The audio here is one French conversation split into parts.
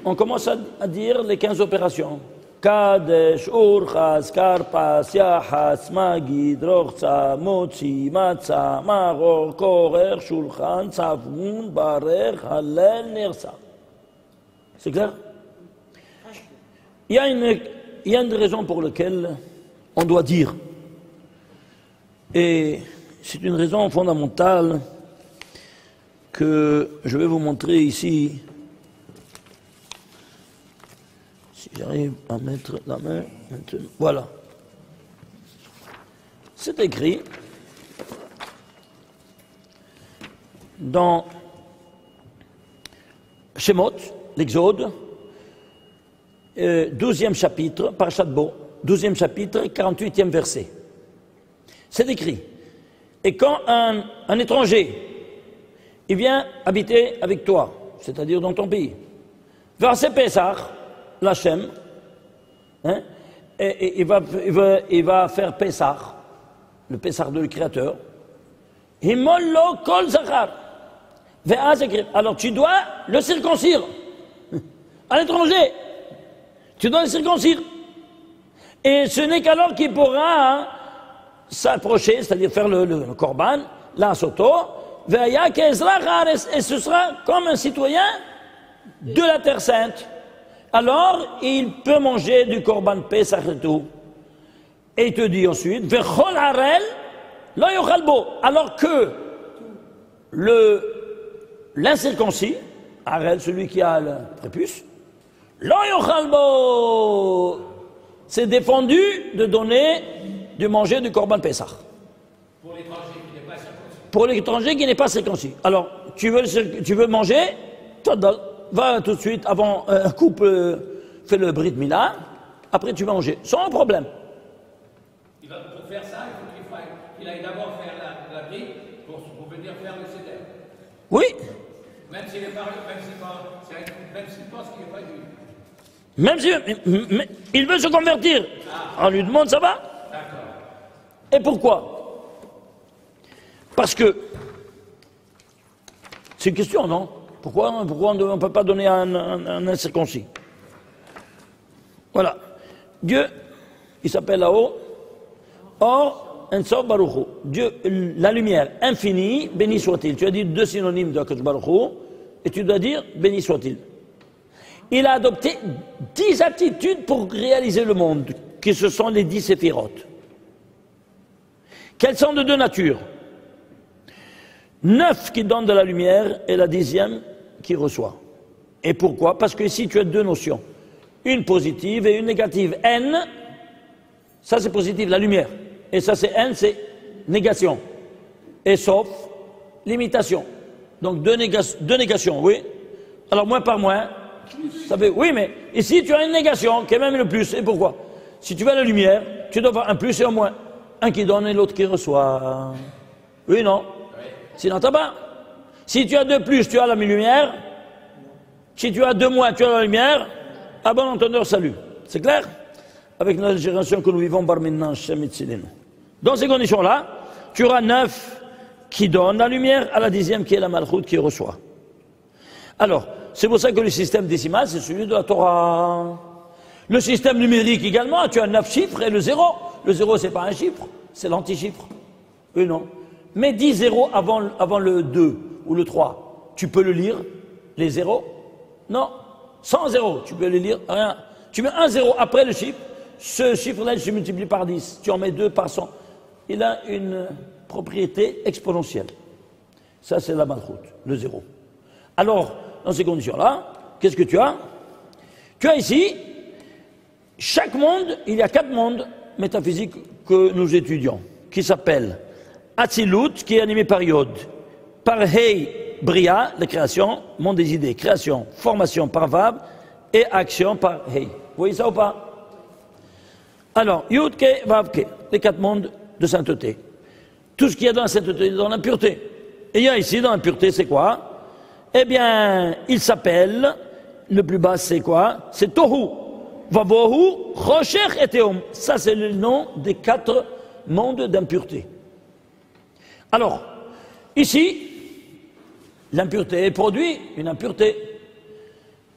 on commence à dire les 15 opérations. Kadesh, Urchas, Karpas, Yachas, Magid, Rochza, Motzi, Matzah, Maror, Korer, Shulchan, Tzavun, Barer, Hallel, Nersa. C'est clair? Il y a une raison pour laquelle on doit dire. Et c'est une raison fondamentale que je vais vous montrer ici. Si j'arrive à mettre la main maintenant. Voilà. C'est écrit dans Shemot, l'Exode, 12e chapitre, Parashat Bo, 12e chapitre, 48e verset. C'est écrit. Et quand un étranger, il vient habiter avec toi, c'est-à-dire dans ton pays, verset Pessah, l'Hachem, hein, et il va faire Pessah, le Pessah de le Créateur. Himollo kol zachar. Alors tu dois le circoncire. À l'étranger, tu dois le circoncire. Et ce n'est qu'alors qu'il pourra s'approcher, c'est-à-dire faire le korban, la soto, et ce sera comme un citoyen de la Terre Sainte. Alors, il peut manger du korban Pesach et tout. Et il te dit ensuite, Vechol harel, lo yochalbo. Alors que l'incirconcis, harel, celui qui a le prépuce, lo yochalbo, c'est défendu de donner, de manger du korban Pesach. Pour l'étranger qui n'est pas circoncis. Pour l'étranger qui n'est pas circoncis. Alors, tu veux manger, va tout de suite, avant un couple fait le brit milah, après tu vas manger, sans problème. Pour faire ça, il faut qu'il aille d'abord faire la brit pour venir faire le seder. Oui. Même s'il pense qu'il n'est pas juif. Même si il veut se convertir, on lui demande ça va. D'accord. Et pourquoi? Parce que c'est une question, non? Pourquoi on ne peut pas donner un incirconcis? Voilà. Dieu, il s'appelle là-haut Or Ensof Baruch Hu. Dieu, la lumière infinie, béni soit-il. Tu as dit deux synonymes de Akadosh Baruch Hu, et tu dois dire béni soit-il. Il a adopté 10 attitudes pour réaliser le monde, qui ce sont les 10 séphirotes. Quelles sont de deux natures? 9 qui donnent de la lumière et la 10e qui reçoit. Et pourquoi? Parce que ici tu as deux notions, une positive et une négative. N, ça c'est positif, la lumière. Et ça c'est N, c'est négation. Et sauf, limitation. Donc deux négations, oui. Alors moins par moins, ça fait, oui, mais ici tu as une négation qui est même le plus. Et pourquoi? Si tu veux la lumière, tu dois avoir un plus et un moins. Un qui donne et l'autre qui reçoit. Oui, non? Sinon, t'as pas. Si tu as deux plus, tu as la lumière. Si tu as deux moins, tu as la lumière. À bon entendeur, salut. C'est clair? Avec notre génération que nous vivons, bar maintenant, dans ces conditions-là, tu auras 9 qui donnent la lumière à la 10e qui est la malchoute qui reçoit. Alors, c'est pour ça que le système décimal, c'est celui de la Torah. Le système numérique également, tu as 9 chiffres et le 0. Le 0, c'est pas un chiffre, c'est l'antichiffre. Oui, non. Mais 10 zéros avant le 2 ou le 3, tu peux le lire, les zéros? Non. 100 zéros, tu peux les lire, rien. Tu mets un zéro après le chiffre, ce chiffre-là, il se multiplie par 10. Tu en mets 2 par 100. Il a une propriété exponentielle. Ça, c'est la malchoute, le 0. Alors, dans ces conditions-là, qu'est-ce que tu as? Tu as ici, chaque monde, il y a 4 mondes métaphysiques que nous étudions, qui s'appellent Atzilut, qui est animé par Yod, par Hei, Bria, la création, monde des idées, création, formation par Vav, et action par Hei. Vous voyez ça ou pas? Alors, Yud, Ke, Vav, Ke, les 4 mondes de sainteté. Tout ce qu'il y a dans la sainteté, dans l'impureté. Et il y a ici, dans l'impureté, c'est quoi? Eh bien, il s'appelle, le plus bas, c'est quoi? C'est Tohu, Vavohu, Rocher et Théum. Ça, c'est le nom des 4 mondes d'impureté. Alors, ici, l'impureté produit une impureté.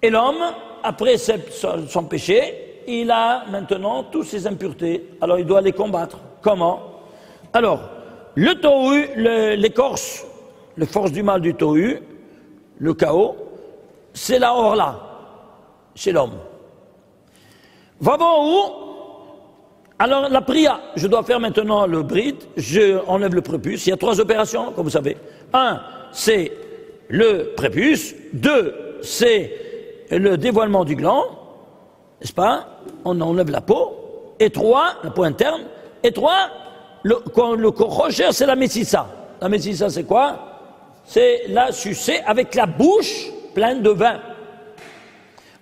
Et l'homme, après son péché, il a maintenant toutes ses impuretés. Alors il doit les combattre. Comment? Alors, le tohu, l'écorce, les forces du mal du tohu, le chaos, c'est la orla, chez l'homme. Va voir où? Alors la priya, je dois faire maintenant le brit, je enlève le prépuce. Il y a 3 opérations, comme vous savez. 1, c'est le prépuce. 2, c'est le dévoilement du gland, n'est-ce pas? On enlève la peau. Et 3, la peau interne. Et 3, le rocher, c'est la messissa. La messissa, c'est quoi? C'est la sucée avec la bouche pleine de vin.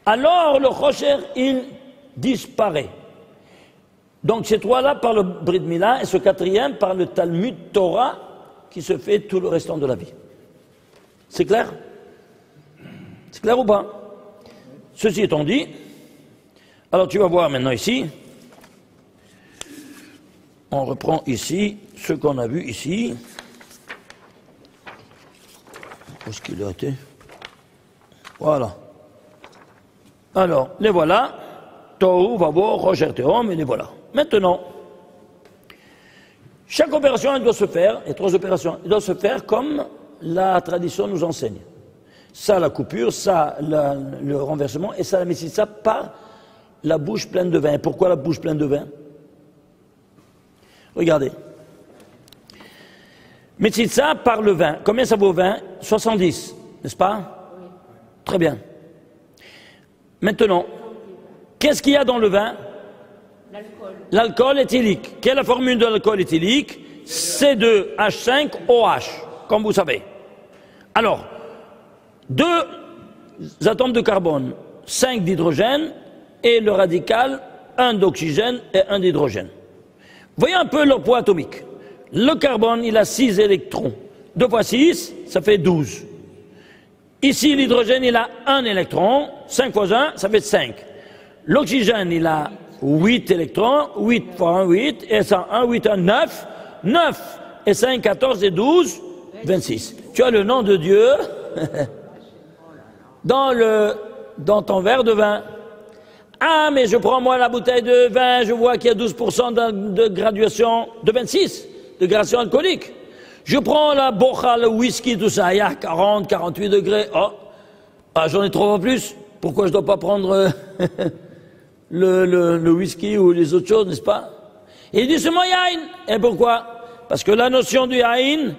Alors le rocher, il disparaît. Donc ces 3-là par le Brit Mila et ce 4e par le Talmud Torah qui se fait tout le restant de la vie. C'est clair? C'est clair ou pas? Ceci étant dit, alors tu vas voir maintenant ici, on reprend ici ce qu'on a vu ici. Où est-ce qu'il a été? Voilà. Alors, les voilà. Tohu, Vavo, Roger Théom, et les voilà. Maintenant, chaque opération, elle doit se faire, et 3 opérations, elle doit se faire comme la tradition nous enseigne. Ça, la coupure, ça, le renversement, et ça, la messissa par la bouche pleine de vin. Et pourquoi la bouche pleine de vin? Regardez. Messissa par le vin. Combien ça vaut 20? 70, n'est-ce pas? Oui. Très bien. Maintenant, qu'est-ce qu'il y a dans le vin? L'alcool. L'alcool éthylique. Quelle est la formule de l'alcool éthylique? C2H5OH, comme vous savez. Alors, 2 atomes de carbone, 5 d'hydrogène, et le radical, 1 d'oxygène et 1 d'hydrogène. Voyez un peu leur poids atomique. Le carbone, il a 6 électrons. 2 fois 6, ça fait 12. Ici, l'hydrogène, il a 1 électron. 5 fois 1, ça fait 5. L'oxygène, il a 8 électrons. 8 fois 1, 8. Et ça, 1, 8, 1, 9. 9 et 5, 14 et 12, 26. Tu as le nom de Dieu dans ton verre de vin. Ah, mais je prends moi la bouteille de vin, je vois qu'il y a 12% de graduation, de 26, de gradation alcoolique. Je prends la bocha, le whisky, tout ça, il y a 40, 48 degrés. Oh, ah, j'en ai 3 fois plus. Pourquoi je ne dois pas prendre le whisky ou les autres choses, n'est-ce pas? Et il dit seulement yain. Et pourquoi? Parce que la notion du yain,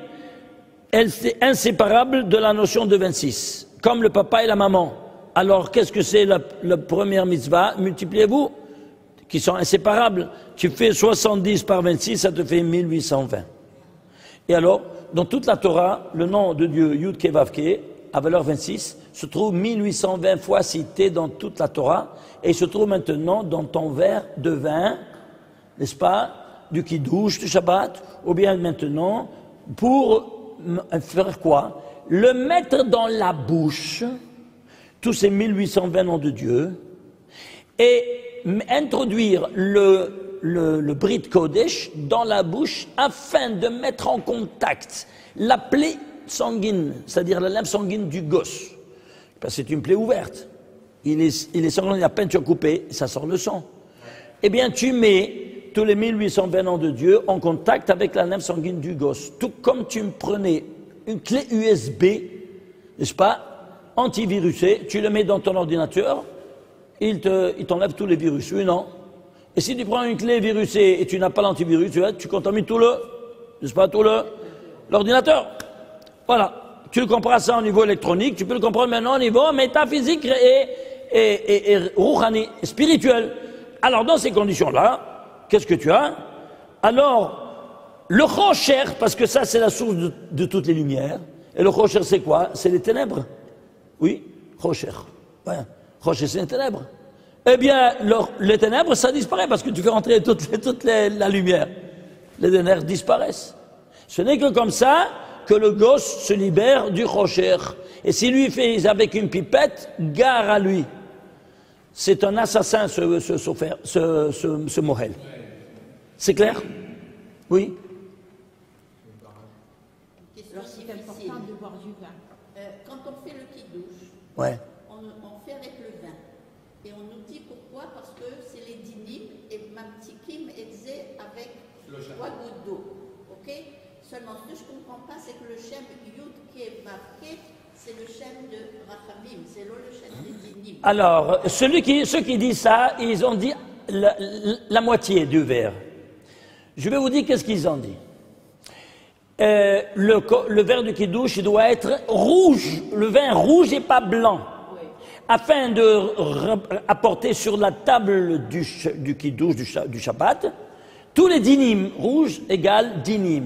elle est inséparable de la notion de 26, comme le papa et la maman. Alors, qu'est-ce que c'est la première mitzvah? Multipliez-vous, qui sont inséparables. Tu fais 70 par 26, ça te fait 1820. Et alors, dans toute la Torah, le nom de Dieu, Yud Ke Vav Ke, à valeur 26, se trouve 1820 fois cité dans toute la Torah, et il se trouve maintenant dans ton verre de vin, n'est-ce pas, du Kiddush, du Shabbat, ou bien maintenant, pour faire quoi? Le mettre dans la bouche, tous ces 1820 noms de Dieu, et introduire le Brit Kodesh dans la bouche afin de mettre en contact la plaie sanguine, c'est-à-dire la lymphe sanguine du gosse. Parce que c'est une plaie ouverte. Il est sanglant, il y a peine tu as coupé, ça sort le sang. Eh bien, tu mets tous les 1820 noms de Dieu en contact avec la lymphe sanguine du gosse. Tout comme tu me prenais une clé USB, n'est-ce pas, antivirusé, tu le mets dans ton ordinateur, il t'enlève tous les virus, oui, non? Et si tu prends une clé virusée et tu n'as pas l'antivirus, tu contamines tout n'est-ce pas, tout l'ordinateur. Voilà. Tu le comprends ça au niveau électronique, tu peux le comprendre maintenant au niveau métaphysique et rouhani, spirituel. Alors, dans ces conditions-là, qu'est-ce que tu as? Alors, le rocher, parce que ça, c'est la source de toutes les lumières, et le rocher, c'est quoi? C'est les ténèbres. Oui, rocher. Ouais. Rocher, c'est les ténèbres. Eh bien, les ténèbres, ça disparaît parce que tu fais rentrer toute la lumière. Les ténèbres disparaissent. Ce n'est que comme ça que le gosse se libère du rocher. Et si lui fait avec une pipette, gare à lui. C'est un assassin, ce Mohel. C'est clair? Oui. Alors c'est important de boire du vin. Quand on fait le kiddush, ouais. on fait avec le vin. Et on nous dit pourquoi, parce que c'est les dinim et mamtikim exé avec 3 gouttes d'eau. Ok? Seulement, ce que je ne comprends pas, c'est que le shem Yud Ke Vav Ke, c'est le shem de Rachamim, c'est le shem des dinim. Alors, ceux qui disent ça, ils ont dit la moitié du verre. Je vais vous dire qu'est-ce qu'ils ont dit. Le verre de Kiddush, il doit être rouge, le vin rouge et pas blanc. Afin de apporter sur la table du Kiddush, du Shabbat, tous les dinim rouges égale dinim.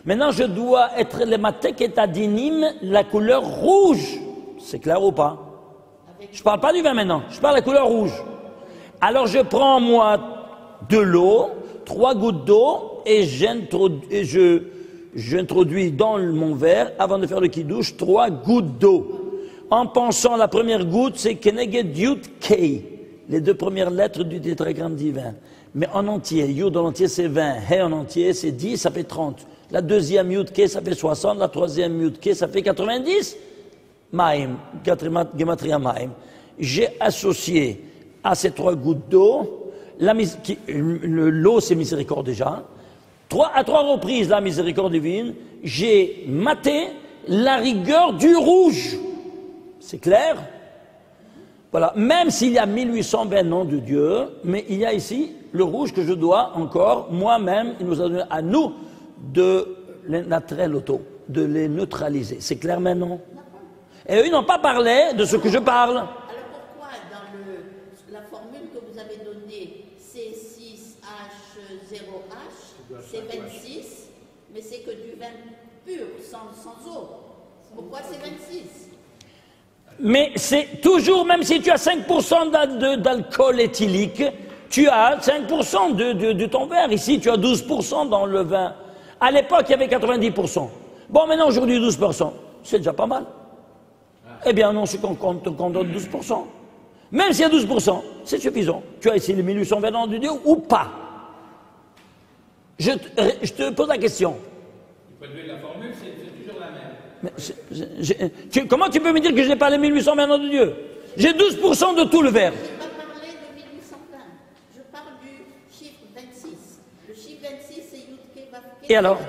Maintenant, je dois être le matek et dinim, la couleur rouge. C'est clair ou pas? Je ne parle pas du vin maintenant, je parle de la couleur rouge. Alors je prends moi de l'eau, 3 gouttes d'eau, et j'introduis dans mon verre, avant de faire le Kiddush, 3 gouttes d'eau. En pensant la première goutte, c'est Keneged Yud Kei, les 2 premières lettres du tétragramme divin. Mais en entier, Yud en entier c'est 20, He en entier c'est 10, ça fait 30. La deuxième Yud Kei ça fait 60, la troisième Yud Kei ça fait 90. Maïm, Gematria Maïm. J'ai associé à ces 3 gouttes d'eau, l'eau c'est miséricorde déjà, à 3 reprises la miséricorde divine, j'ai maté la rigueur du rouge. C'est clair? Voilà. Même s'il y a 1820 noms de Dieu, mais il y a ici le rouge que je dois encore, moi-même, il nous a donné à nous de les neutraliser. C'est clair maintenant? Et eux, ils n'ont pas parlé de ce que je parle. Alors pourquoi dans la formule que vous avez donnée, C6H0H, c'est 26, mais c'est que du vin pur, sans eau. Pourquoi c'est 26? Mais c'est toujours, même si tu as 5% d'alcool éthylique, tu as 5% de ton verre. Ici, tu as 12% dans le vin. À l'époque, il y avait 90%. Bon, maintenant, aujourd'hui, 12%. C'est déjà pas mal. Eh bien, non, c'est qu'on donne 12%. Même s'il y a 12%, c'est suffisant. Tu as ici les 1820 ans de Dieu ou pas? Je te pose la question. Du point de vue de la formule, c'est toujours la même. Mais comment tu peux me dire que je n'ai pas les 1820 ans de Dieu? J'ai 12% de tout le verre. Je ne vais pas parler de 1820. Je parle du chiffre 26. Le chiffre 26, c'est Yudke Vavke. Et alors?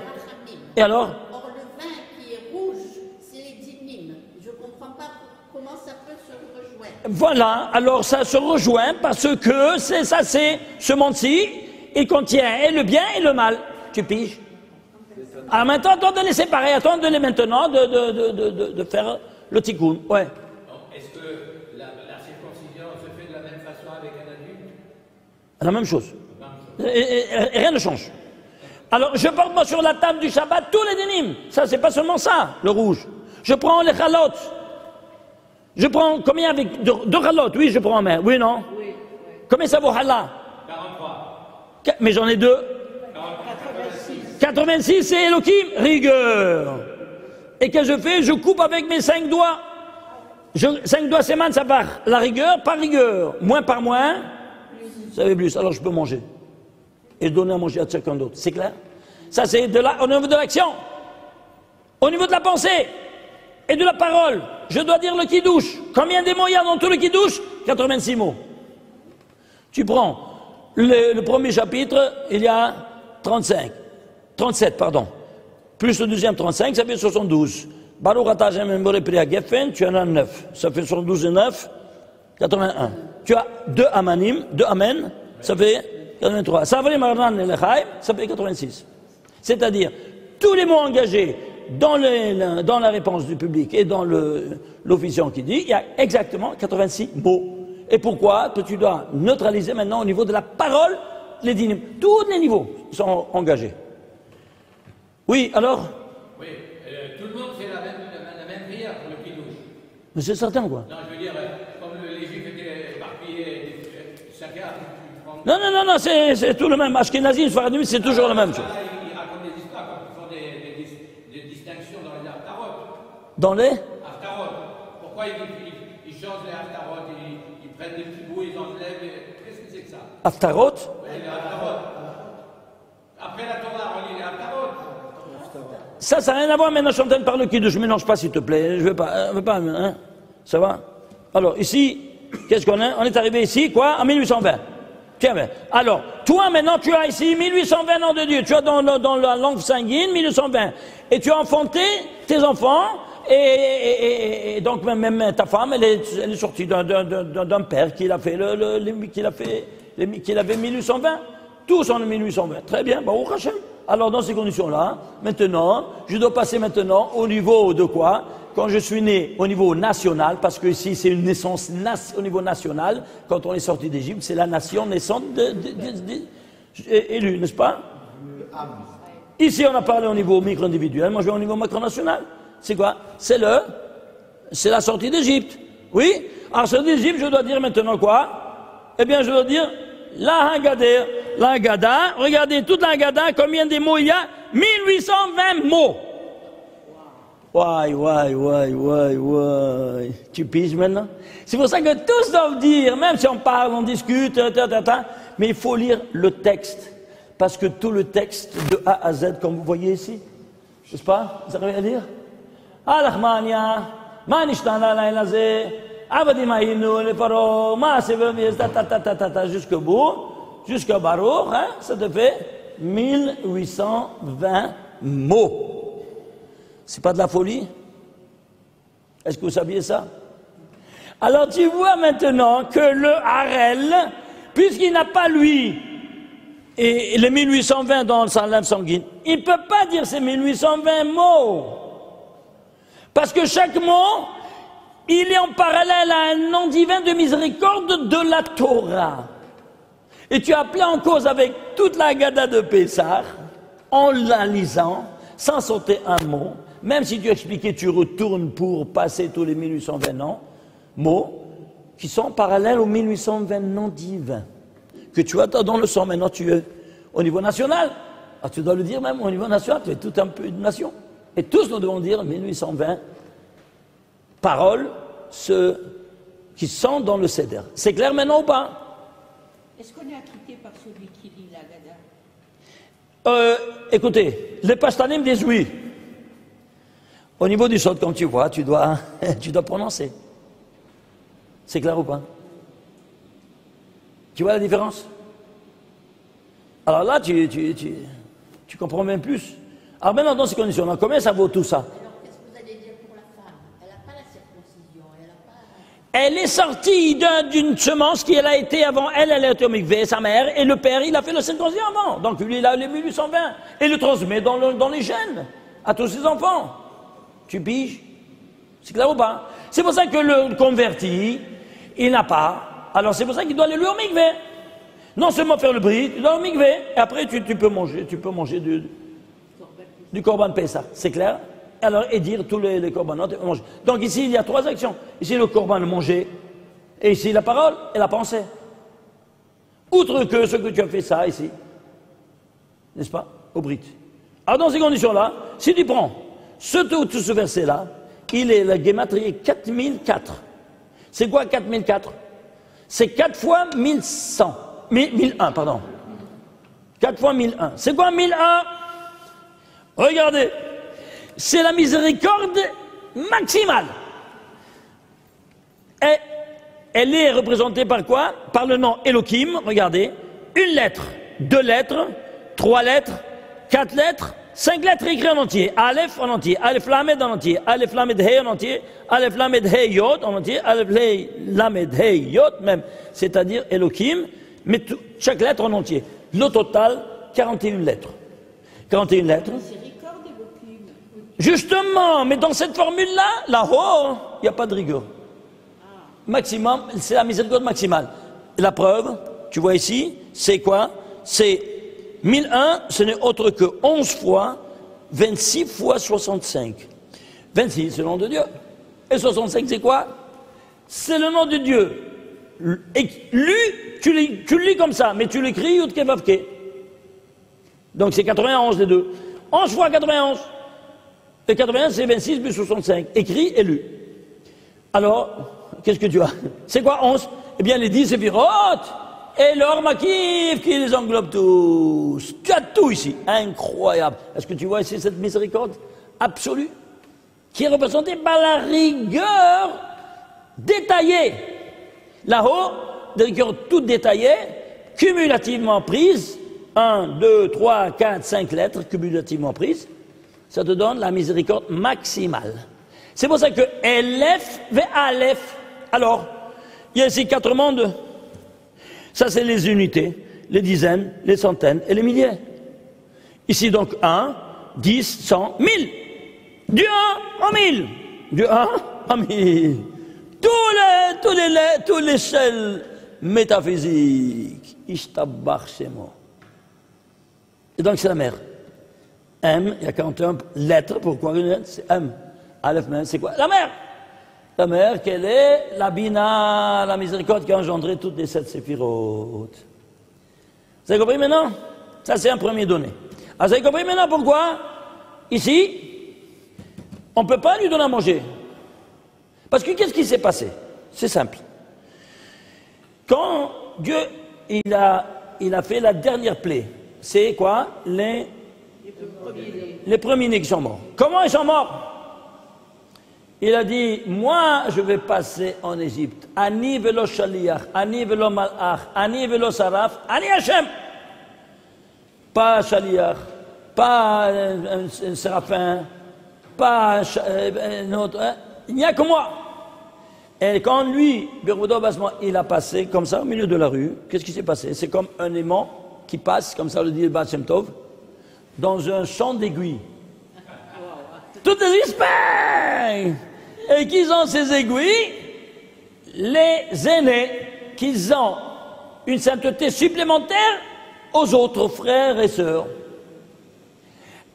Et alors? Or, le vin qui est rouge, c'est les dinim. Je ne comprends pas comment ça peut se rejoindre. Voilà, alors ça se rejoint parce que ce monde-ci, il contient et le bien et le mal. Tu piges? Alors maintenant, attends de les séparer, attends de les maintenant de faire le tikkun. Ouais. Est-ce que la circoncision se fait de la même façon avec un adulte? La même chose. Et rien ne change. Alors, je porte moi sur la table du Shabbat tous les dénimes. Ça, c'est pas seulement ça, le rouge. Je prends les chalotes. Je prends combien avec 2 chalotes? Oui, je prends en main. Oui, non? Oui. Combien ça vaut challah? 43. Mais j'en ai 2. 86, c'est Elohim, rigueur. Et que je fais? Je coupe avec mes 5 doigts. 5 doigts, c'est man, ça part. La rigueur par rigueur. Moins par moins, ça fait plus. Alors je peux manger. Et donner à manger à quelqu'un d'autre. C'est clair? Ça, c'est au niveau de l'action. Au niveau de la pensée. Et de la parole. Je dois dire le Kiddush. Combien de mots il y a dans tout le Kiddush? 86 mots. Tu prends le premier chapitre, il y a 37, pardon. Plus le deuxième 35, ça fait 72. Baruch atah Hashem Memore Priya Geffen, tu en as 9. Ça fait 72 et 9, 81. Tu as 2 amanim, 2 amen, ça fait 83. Savri Marnan et Lechaim, ça fait 86. C'est-à-dire, tous les mots engagés dans la réponse du public et dans l'officiant qui dit, il y a exactement 86 mots. Et pourquoi? Que tu dois neutraliser maintenant au niveau de la parole les dinim. Tous les niveaux sont engagés. Oui, alors? Oui, tout le monde fait la même prière pour le Kiddush. Mais c'est certain, quoi. Non, je veux dire, comme les Juifs étaient éparpillés, chacun... Non, c'est tout le même. Ashkenazim, Sfaradim, c'est toujours la même chose. Ils racontent des histoires, comme ils font des distinctions dans les haftarot. Dans les? Haftarot. Pourquoi ils changent les haftarot, ils prennent des petits bouts, ils enlèvent... Qu'est-ce que c'est que ça? Haftarot? Oui, les haftarot. Après la Torah, on lit les haftarot. Ça n'a rien à voir, maintenant je suis par le Kiddush. Je ne mélange pas, s'il te plaît. Je ne veux pas, hein. Ça va? Alors, ici, qu'est-ce qu'on est? On est arrivé ici, quoi? En 1820. Tiens, ben. Alors, toi, maintenant, tu as ici 1820 ans de Dieu. Tu as dans la langue sanguine 1820. Et tu as enfanté tes enfants, et donc même ta femme, elle est sortie d'un père qui avait 1820. Tous en 1820. Très bien, Baruch Hashem. Alors, dans ces conditions-là, maintenant, je dois passer maintenant au niveau de quoi? Quand je suis né au niveau national, parce que ici c'est une naissance au niveau national, quand on est sorti d'Égypte, c'est la nation naissante élue, n'est-ce pas? Ici on a parlé au niveau micro-individuel, moi je vais au niveau macro-national. C'est quoi? C'est la sortie d'Égypte. Oui? Alors sortie d'Égypte, je dois dire maintenant quoi? Eh bien je dois dire la Haggadah, regardez toute la Haggadah, combien de mots il y a? 1820 mots. Ouais. Tu piges maintenant? C'est pour ça que tous doivent dire, même si on parle, on discute, mais il faut lire le texte. Parce que tout le texte, de A à Z, comme vous voyez ici, n'est-ce pas? Vous arrivez à lire? Al-Rahmania, Manishtana Laïlaze, Avadimaïnou, le Paro, jusqu'au bout, jusqu'à Baruch, hein, ça te fait 1820 mots. C'est pas de la folie? Est-ce que vous saviez ça? Alors tu vois maintenant que le Harel, puisqu'il n'a pas lui, et les 1820 dans sa lèvre sanguine, il ne peut pas dire ces 1820 mots. Parce que chaque mot, il est en parallèle à un nom divin de miséricorde de la Torah. Et tu as appelé en cause avec toute la Haggadah de Pessah, en la lisant, sans sauter un mot. Même si tu expliquais, tu retournes pour passer tous les 1820 mots qui sont parallèles aux 1820 noms divins que tu as dans le sang. Maintenant, tu es au niveau national. Alors, tu dois le dire même au niveau national, tu es tout un peu une nation. Et tous nous devons dire 1820 paroles qui sont dans le Seder. C'est clair maintenant ou pas? Est-ce qu'on est acquitté par celui qui lit la Haggadah? Écoutez, les Pashtanim disent oui. Au niveau du sod, comme tu vois, tu dois prononcer. C'est clair ou pas? Tu vois la différence? Alors là, tu comprends même plus. Alors maintenant, dans ces conditions-là, combien ça vaut tout ça? Alors, qu'est-ce que vous allez dire pour la femme? Elle n'a pas la circoncision, elle n'a pas... Elle est sortie d'une semence qui elle a été avant, elle a été au mikvé, sa mère, et le père, il a fait la circoncision avant. Donc lui, il a les 1820. Et le transmet dans les gènes, à tous ses enfants. Tu piges? C'est clair ou pas? C'est pour ça que le converti, il n'a pas. Alors c'est pour ça qu'il doit aller lui au mikvé. Non seulement faire le brit, il doit au mikvé. Et après tu peux manger du korban Pessah. C'est clair? Alors, et dire tous les corbanotes, manger. Donc ici, il y a trois actions. Ici, le korban, le manger. Et ici, la parole et la pensée. Outre que ce que tu as fait ça ici. N'est-ce pas? Au brit. Alors dans ces conditions-là, si tu prends ce verset-là, il est la guématrie 4004. C'est quoi 4004? C'est 4 fois 1100. 1001, pardon. 4 fois 1001. C'est quoi 1001? Regardez. C'est la miséricorde maximale. Et elle est représentée par quoi? Par le nom Elohim, regardez. Une lettre, 2 lettres, 3 lettres, 4 lettres, 5 lettres écrites en entier. Aleph en entier, Aleph Lamed en entier, Aleph Lamed Hey en entier, Aleph Lamed Hey Yod en entier, Aleph Lamed Hey Yod même, c'est-à-dire Elohim, mais chaque lettre en entier. Le total, 41 lettres. 41 lettres. Justement, mais dans cette formule-là, là-haut, il n'y a pas de rigueur. Maximum, c'est la miséricorde maximale. La preuve, tu vois ici, c'est quoi? C'est 1001, ce n'est autre que 11 fois, 26 fois 65. 26, c'est le nom de Dieu. Et 65, c'est quoi? C'est le nom de Dieu. Et lu, tu le lis comme ça, mais tu l'écris Yudke Vavke. Donc c'est 91 les deux. 11 fois 91. Et 91, c'est 26 plus 65. Écrit et lu. Alors, qu'est-ce que tu as? C'est quoi 11? Eh bien, les 10 séphirotes et l'or makif qui les englobe tous. Tu as tout ici. Incroyable. Est-ce que tu vois ici cette miséricorde absolue qui est représentée par la rigueur détaillée? Là-haut, des récurrences toutes détaillées, cumulativement prises, 1, 2, 3, 4, 5 lettres cumulativement prises, ça te donne la miséricorde maximale. C'est pour ça que Elef ve Aleph. Alors, il y a ici 4 mondes. Ça, c'est les unités, les dizaines, les centaines et les milliers. Ici, donc, 1, 10, 100, 1000. Du 1 en 1000. Du 1 en 1000. Tous l'échelle métaphysique. Ishtabach Shemo. Et donc, c'est la mer. M, il y a 41 lettres. Pourquoi une lettre? C'est M. Aleph, c'est quoi? La mer. La mer, quelle est? La Bina, la miséricorde qui a engendré toutes les 7 séphirotes. Vous avez compris maintenant? Ça, c'est un premier donné. Alors, vous avez compris maintenant pourquoi, ici, on ne peut pas lui donner à manger? Parce que qu'est-ce qui s'est passé? C'est simple. Quand Dieu, il a fait la dernière plaie, c'est quoi? Les premiers-nés qui sont morts. Comment ils sont morts? Il a dit, moi, je vais passer en Égypte. Ani velo shaliach, ani velo malach, ani velo saraf, ani Hashem. Pas shaliach, pas un séraphin, pas un autre. Il n'y a que moi. Et quand lui, Birboudou Basman, il a passé comme ça au milieu de la rue, qu'est-ce qui s'est passé? C'est comme un aimant qui passe, comme ça le dit le Baal Shem Tov, dans un champ d'aiguilles. Toutes les aiguilles. Et qu'ils ont ces aiguilles, les aînés, qu'ils ont une sainteté supplémentaire aux autres frères et sœurs.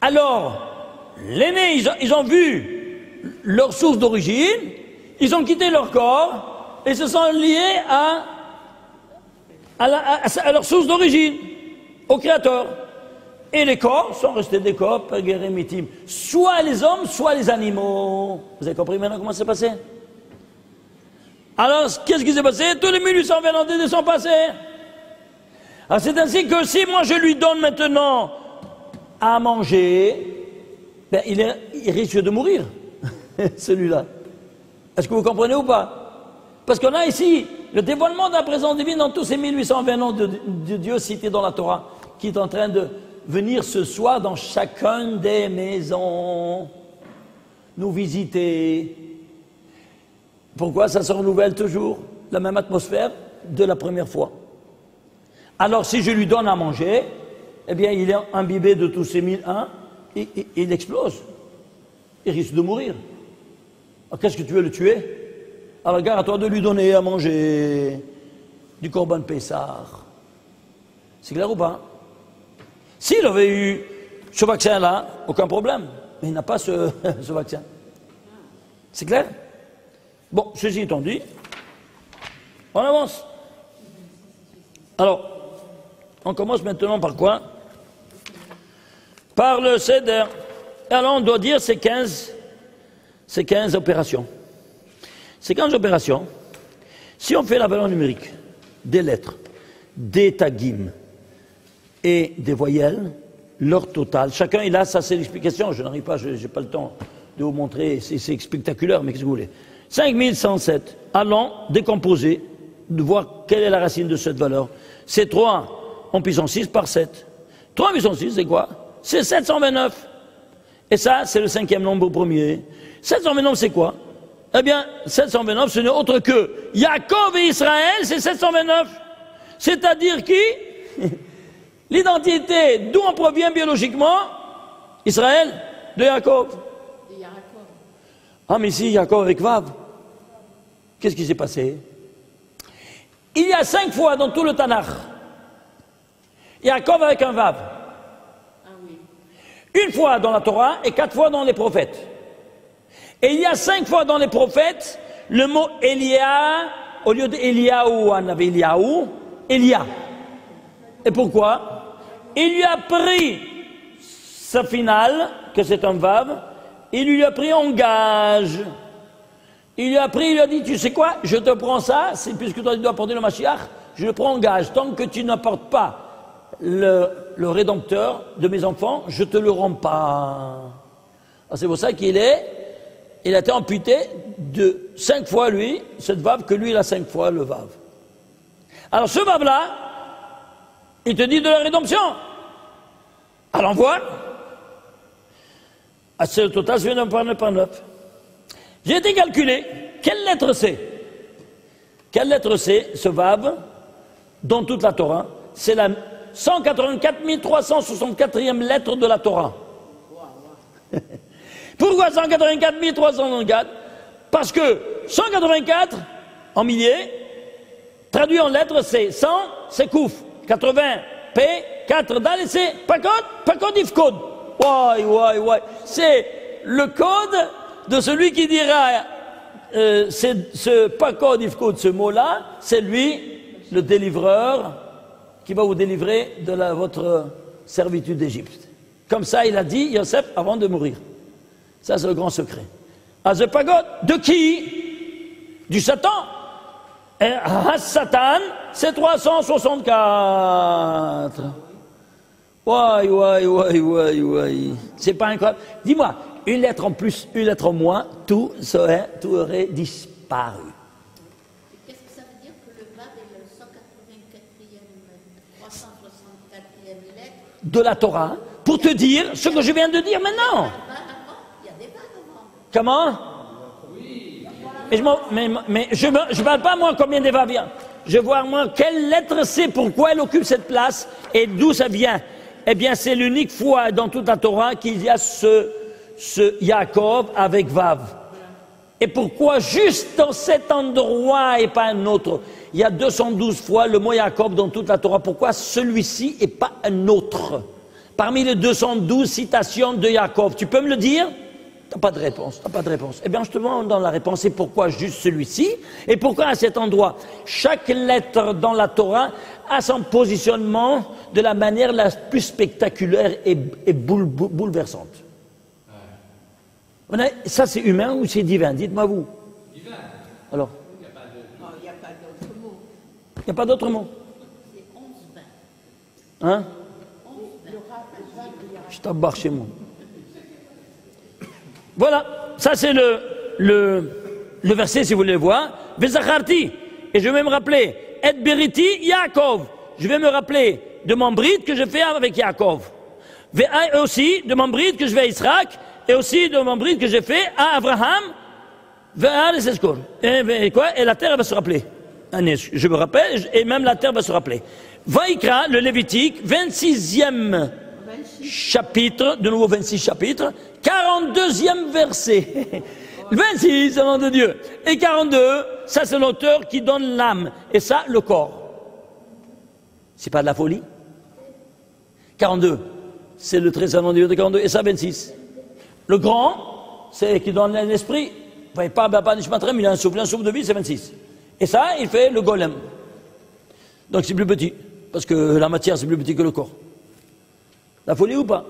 Alors, l'aîné, ils ont vu leur source d'origine, ils ont quitté leur corps et se sont liés à leur source d'origine, au Créateur. Et les corps sont restés des corps pérémitim, soit les hommes, soit les animaux. Vous avez compris maintenant comment c'est passé? Alors, qu'est-ce qui s'est passé? Tous les 1820 ans sont passés. Alors, c'est ainsi que si moi je lui donne maintenant à manger, ben, il risque de mourir, celui-là. Est-ce que vous comprenez ou pas? Parce qu'on a ici le dévoilement de la présence divine dans tous ces 1820 noms de Dieu cités dans la Torah, qui est en train de venir ce soir dans chacune des maisons, nous visiter. Pourquoi? Ça se renouvelle toujours, la même atmosphère de la première fois. Alors si je lui donne à manger, eh bien il est imbibé de tous ces 1001, il explose. Il risque de mourir. Alors qu'est-ce que tu veux le tuer? Alors regarde à toi de lui donner à manger du Korban Pessah. C'est clair ou pas? S'il avait eu ce vaccin-là, aucun problème. Mais il n'a pas ce vaccin. C'est clair? Bon, ceci étant dit, on avance. Alors, on commence maintenant par quoi? Par le Seder. Alors, on doit dire ces 15 opérations. Ces 15 opérations, si on fait la valeur numérique des lettres, des tagim, et des voyelles, leur total. Chacun, il a sa l'explication. Je n'arrive pas, je n'ai pas le temps de vous montrer, c'est spectaculaire, mais qu'est-ce que vous voulez? 5107. Allons décomposer, de voir quelle est la racine de cette valeur. C'est 3 en puissance 6 par 7. 3 en puissance 6, c'est quoi? C'est 729. Et ça, c'est le 5e nombre premier. 729, c'est quoi? Eh bien, 729, ce n'est autre que Yaakov et Israël, c'est 729. C'est-à-dire qui? L'identité, d'où on provient biologiquement? Israël, de Yaakov. De Yaakov. Ah, mais ici, Yaakov avec Vav. Qu'est-ce qui s'est passé? Il y a 5 fois dans tout le Tanakh, Yaakov avec un Vav. Ah oui. Une fois dans la Torah et 4 fois dans les prophètes. Et il y a 5 fois dans les prophètes, le mot Elia, au lieu de Eliaou, on avait Eliaou, Elia. Et pourquoi? Il lui a pris sa finale, que c'est un Vav, il lui a pris en gage. Il lui a pris, il lui a dit, tu sais quoi, je te prends ça, puisque toi tu dois apporter le Mashiach, je le prends en gage. Tant que tu n'apportes pas le Rédempteur de mes enfants, je ne te le rends pas. C'est pour ça qu'il a été amputé de 5 fois lui, cette Vav, que lui il a 5 fois le Vav. Alors ce Vav-là, il te dit de la rédemption. Alors voir. C'est le total, je viens de prendre par 9. J'ai été calculé. Quelle lettre c'est? Quelle lettre c'est, ce Vav, dans toute la Torah? C'est la 184 364e lettre de la Torah. Pourquoi 184 364? Parce que 184, en milliers, traduit en lettres, c'est 100, c'est Kouf. 80, P, 4, Dal, et c'est Pakod, Ifkod. Ouais. C'est le code de celui qui dira, ce Pakod, Ifkod, ce mot-là, c'est lui, le délivreur, qui va vous délivrer de votre servitude d'Égypte. Comme ça, il a dit, Yosef, avant de mourir. Ça, c'est le grand secret. Ah, ce Pakod, de qui? Du Satan. Et Satan, c'est 364. Ouais. C'est pas incroyable. Dis-moi, une lettre en plus, une lettre en moins, tout aurait disparu. Qu'est-ce que ça veut dire que le Vav est le 184e, 364e lettre de la Torah, pour te dire ce que je viens de dire maintenant. Il y a des Vav avant. Comment? Mais je ne parle pas, moi, combien des va-bien. Je vois, moi, quelle lettre c'est, pourquoi elle occupe cette place, et d'où ça vient. Eh bien, c'est l'unique fois dans toute la Torah qu'il y a ce Yaakov avec Vav. Et pourquoi juste dans cet endroit et pas un autre? Il y a 212 fois le mot Yaakov dans toute la Torah. Pourquoi celui-ci et pas un autre? Parmi les 212 citations de Yaakov, tu peux me le dire? T'as pas de réponse. Eh bien, je te demande dans la réponse, et pourquoi juste celui-ci? Et pourquoi à cet endroit? Chaque lettre dans la Torah a son positionnement de la manière la plus spectaculaire et bouleversante. Ça, c'est humain ou c'est divin? Dites-moi vous. Divin. Alors? Il n'y a pas d'autre mot. Il n'y a pas d'autre mot? C'est 11-20. Hein? Je t'embarque chez moi. Voilà, ça c'est le verset si vous voulez le voir. Vezacharti, et je vais me rappeler, Et Beriti Yaakov. Je vais me rappeler de mon bride que je fais avec Yaakov. Et aussi de mon bride que je fais à Israël, et aussi de mon bride que j'ai fait à Abraham, et quoi? Et la terre va se rappeler. Je me rappelle, et même la terre va se rappeler. Vaïkra, le Lévitique, 26e chapitre, de nouveau 26 chapitres, 42e verset. 26, avant de Dieu. Et 42, ça c'est l'auteur qui donne l'âme. Et ça, le corps. C'est pas de la folie? 42, c'est le très savant Dieu de 42. Et ça, 26. Le grand, c'est qui donne l'esprit. Il a un souffle de vie, c'est 26. Et ça, il fait le golem. Donc c'est plus petit. Parce que la matière, c'est plus petit que le corps. La folie ou pas?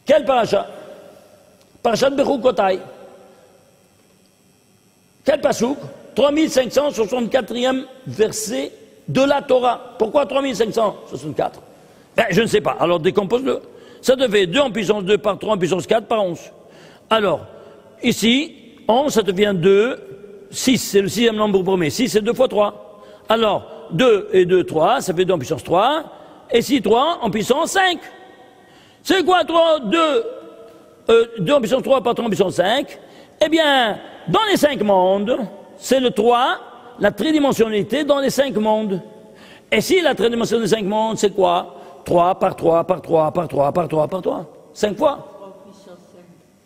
Quel paracha? Parashat Bechukotai. Quel pasouk? 3564e verset de la Torah. Pourquoi 3564? Je ne sais pas. Alors décompose-le. Ça devait 2 en puissance 2 par 3 en puissance 4 par 11. Alors, ici, 11, ça devient 2. 6, c'est le 6e nombre premier. 6, c'est 2 fois 3. Alors, 2 et 2, 3, ça fait 2 en puissance 3. Et 6, 3 en puissance 5. C'est quoi 3, 2 en puissance 3 par 3 en puissance 5? Eh bien, dans les 5 mondes, c'est le 3, la tridimensionnalité dans les 5 mondes. Et si la tridimensionnalité des 5 mondes, c'est quoi? 3 par 3 par 3 par 3 par 3 par 3. 5 fois.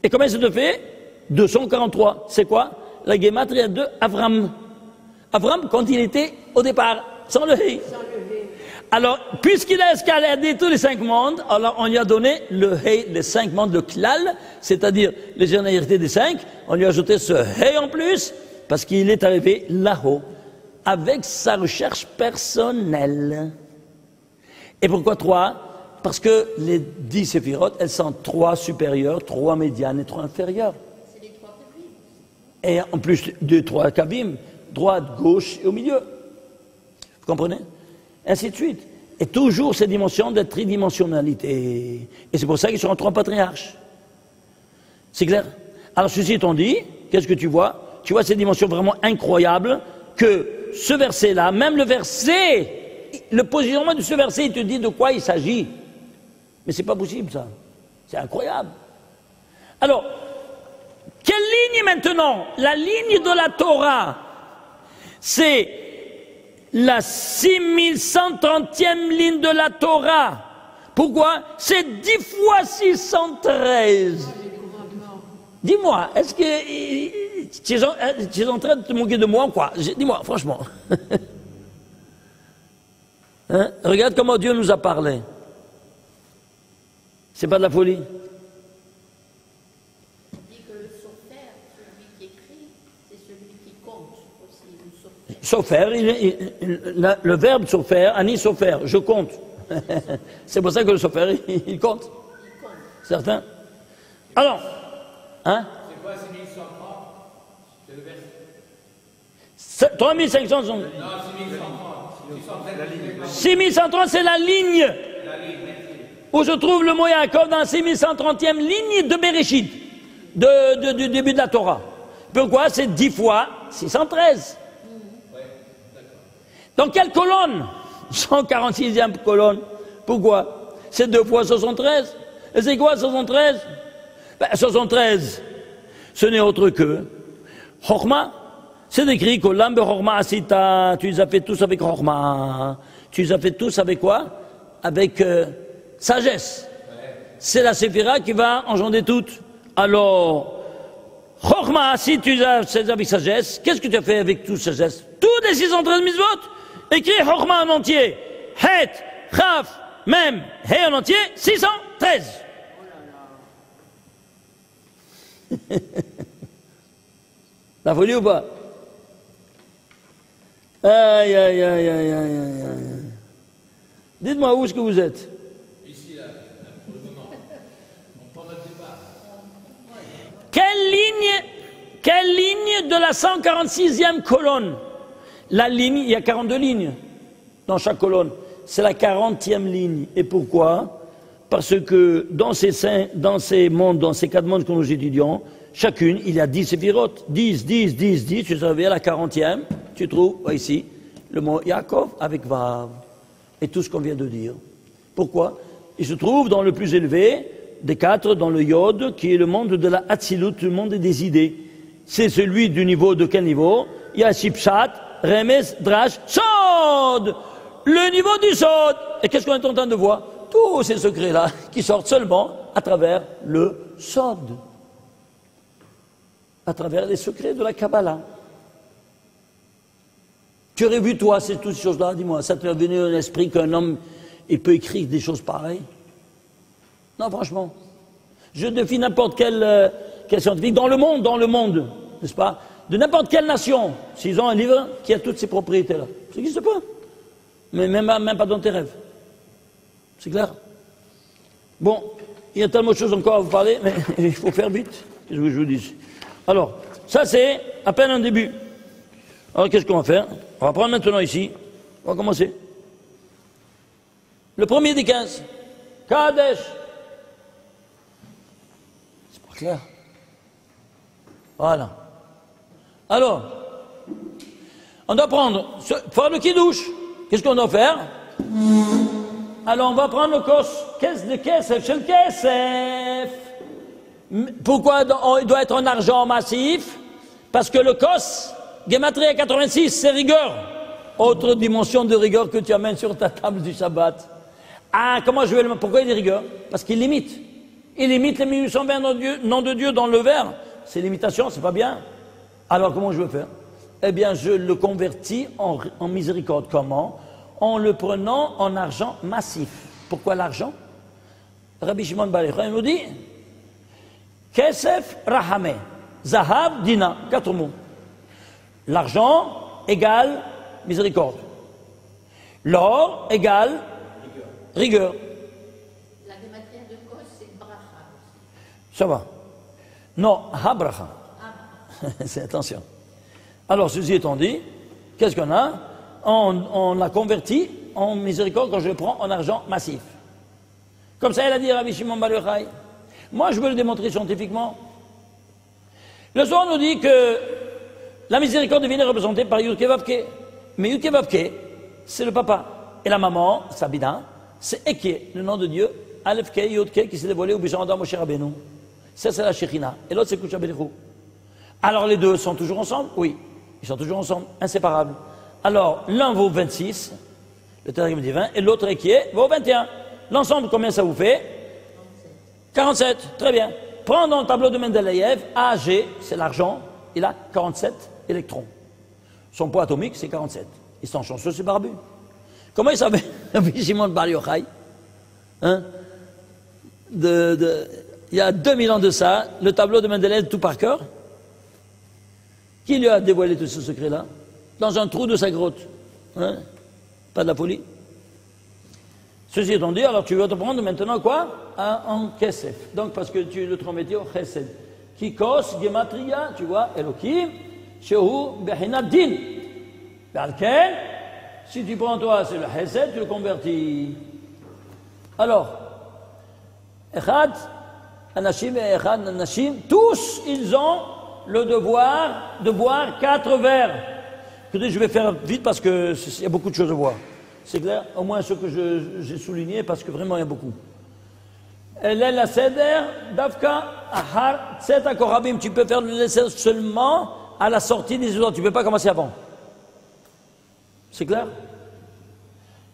Et combien ça te fait? 243. C'est quoi? La gématria de Avram. Avram, quand il était au départ, sans le hé. Alors, puisqu'il a escaladé tous les 5 mondes, alors on lui a donné le hé, les 5 mondes, le klal, c'est-à-dire les généralités des 5. On lui a ajouté ce hé en plus, parce qu'il est arrivé là-haut, avec sa recherche personnelle. Et pourquoi 3? Parce que les 10 séphirotes, elles sont 3 supérieures, 3 médianes et 3 inférieures. C'est les 3 kabim. Et en plus de 3 kabim, droite, gauche et au milieu. Vous comprenez? Ainsi de suite. Et toujours ces dimensions de tridimensionnalité. Et c'est pour ça qu'ils sont en 3 patriarches. C'est clair? Alors ceci étant dit, qu'est-ce que tu vois? Tu vois ces dimensions vraiment incroyables que ce verset-là, même le verset, le positionnement de ce verset, il te dit de quoi il s'agit. Mais c'est pas possible ça. C'est incroyable. Alors, quelle ligne maintenant? La ligne de la Torah, c'est la 6130e ligne de la Torah. Pourquoi? C'est 10 fois 613. Dis-moi, est-ce que tu es en train de te moquer de moi ou quoi? Dis-moi, franchement. Hein? Regarde comment Dieu nous a parlé. C'est pas de la folie? Il dit que le sophère, celui qui écrit, c'est celui qui compte aussi. Le sophère, le verbe sophère, ani sophère, je compte. C'est pour ça que le sophère, il compte. il compte. Certains. Alors, hein? C'est quoi, c'est 1130? C'est le verset. 3500 sont... Non, c'est 1130. 6130, c'est la ligne. Où se trouve le mot Yaakov dans la 6130e ligne de Bereshit, du début de la Torah. Pourquoi? C'est 10 fois 613. Dans quelle colonne? 146e colonne. Pourquoi? C'est 2 fois 73. Et c'est quoi 73? 73, ce n'est autre que Chorma. C'est écrit que l'âme de Chorma Asita, tu les as fait tous avec Chorma. Tu les as fait tous avec quoi? Avec sagesse. C'est la séphira qui va engendrer toutes. Alors, Chorma, si tu les as fait avec sagesse, qu'est-ce que tu as fait avec toute sagesse? Tous les 613 mitzvot. Écris Chorma en entier. Het, Chaf, Mem, He en entier, 613. La folie ou pas? Aïe, aïe, aïe, aïe, aïe, aïe, aïe. Dites-moi où est-ce que vous êtes? Ici, là, pour le moment. On prend notre départ. Quelle ligne de la 146e colonne? La ligne, il y a 42 lignes dans chaque colonne. C'est la 40e ligne. Et pourquoi? Parce que dans ces mondes, dans ces 4 mondes que nous étudions, chacune, il y a 10 séphirotes. 10, 10, 10, 10. Tu savais, à la 40e, tu trouves ici le mot Yaakov avec Vav. Et tout ce qu'on vient de dire. Pourquoi? Il se trouve dans le plus élevé des 4, dans le Yod, qui est le monde de la Hatzilut, le monde des idées. C'est celui du niveau de quel niveau? Il y a Shipshat, Remes, Drash, Sod. Le niveau du Sod. Et qu'est-ce qu'on est en train de voir? Tous ces secrets-là qui sortent seulement à travers le Sod. À travers les secrets de la Kabbalah. Tu aurais vu, toi, toutes ces choses-là? Dis-moi, ça t'est venu à l'esprit qu'un homme il peut écrire des choses pareilles? Non, franchement. Je défie n'importe quel scientifique dans le monde, n'est-ce pas? De n'importe quelle nation, s'ils ont un livre qui a toutes ces propriétés-là. Ça n'existe pas. Mais même pas dans tes rêves. C'est clair? Bon, il y a tellement de choses encore à vous parler, mais il faut faire vite. Qu'est-ce que je vous dis? Alors, ça c'est à peine un début. Alors, qu'est-ce qu'on va faire? On va prendre maintenant ici. On va commencer. Le premier des 15. Kadesh. C'est pas clair. Voilà. Alors, on doit prendre, faire le kidouche. Qu'est-ce qu'on doit faire? Alors, on va prendre le kos. Qu'est-ce de kesef? Chez le kesef. Pourquoi il doit être en argent massif? Parce que le kos, Gematria 86, c'est rigueur. Autre dimension de rigueur que tu amènes sur ta table du Shabbat. Ah, comment je vais le... Pourquoi il est rigueur? Parce qu'il limite. Il limite les 1820 noms de Dieu dans le verre. C'est l'imitation, c'est pas bien. Alors, comment je vais faire? Eh bien, je le convertis en miséricorde. Comment? En le prenant en argent massif. Pourquoi l'argent? Rabbi Shimon Bar Yochai nous dit Kesef Rahame, Zahav Dina, 4 mots. L'argent égale miséricorde. L'or égale rigueur. La matière de cause, c'est bracha. Ça va. Non, habracha. C'est attention. Alors, ceci étant dit, qu'est-ce qu'on a? On l'a converti en miséricorde quand je le prends en argent massif. Comme ça, il a dit Rabbi Shimon Bar Yochai. Moi, je veux le démontrer scientifiquement. Le soir, on nous dit que la miséricorde divine est représentée par Yud Keh Vav Keh. Mais Yud Kei Vav Kei, c'est le papa. Et la maman, Sabina, c'est Eke, le nom de Dieu, Aleph Kei, Yud Kei, qui s'est dévoilé au Bisham Adam Moshe Rabbeinu. Ça, c'est la Shekhinah. Et l'autre, c'est Kusha Berichou. Alors, les deux sont toujours ensemble? Oui. Ils sont toujours ensemble, inséparables. Alors, l'un vaut 26, le Tétragramme dit 20, et l'autre Eke vaut 21. L'ensemble, combien ça vous fait? 47. Très bien. Prends dans le tableau de Mendeleïev, AG, c'est l'argent, il a 47 électrons. Son poids atomique, c'est 47. Il s'en chanceux, c'est barbu. Comment il savait, Shimon Bar Yochai, hein? Il y a 2000 ans de ça, le tableau de Mendeleïev tout par cœur. Qui lui a dévoilé tout ce secret-là? Dans un trou de sa grotte. Hein? Pas de la folie. Ceci étant dit, alors tu vas te prendre maintenant quoi? En Kesef. Donc parce que tu le transmettais au Chesed. Kikos, Gematria, tu vois, Elohim, Shehu, Behinat Din. Balken, si tu prends toi, c'est le Chesed, tu le convertis. Alors, Echad, Anashim et Echad, Anashim, tous, ils ont le devoir de boire 4 verres. Écoutez, je vais faire vite parce qu'il y a beaucoup de choses à voir. C'est clair? Au moins ce que j'ai souligné parce que vraiment il y a beaucoup. La Seder, Davka, Ahar, Tzeta Korabim, tu peux faire le dessert seulement à la sortie des autres, tu ne peux pas commencer avant. C'est clair?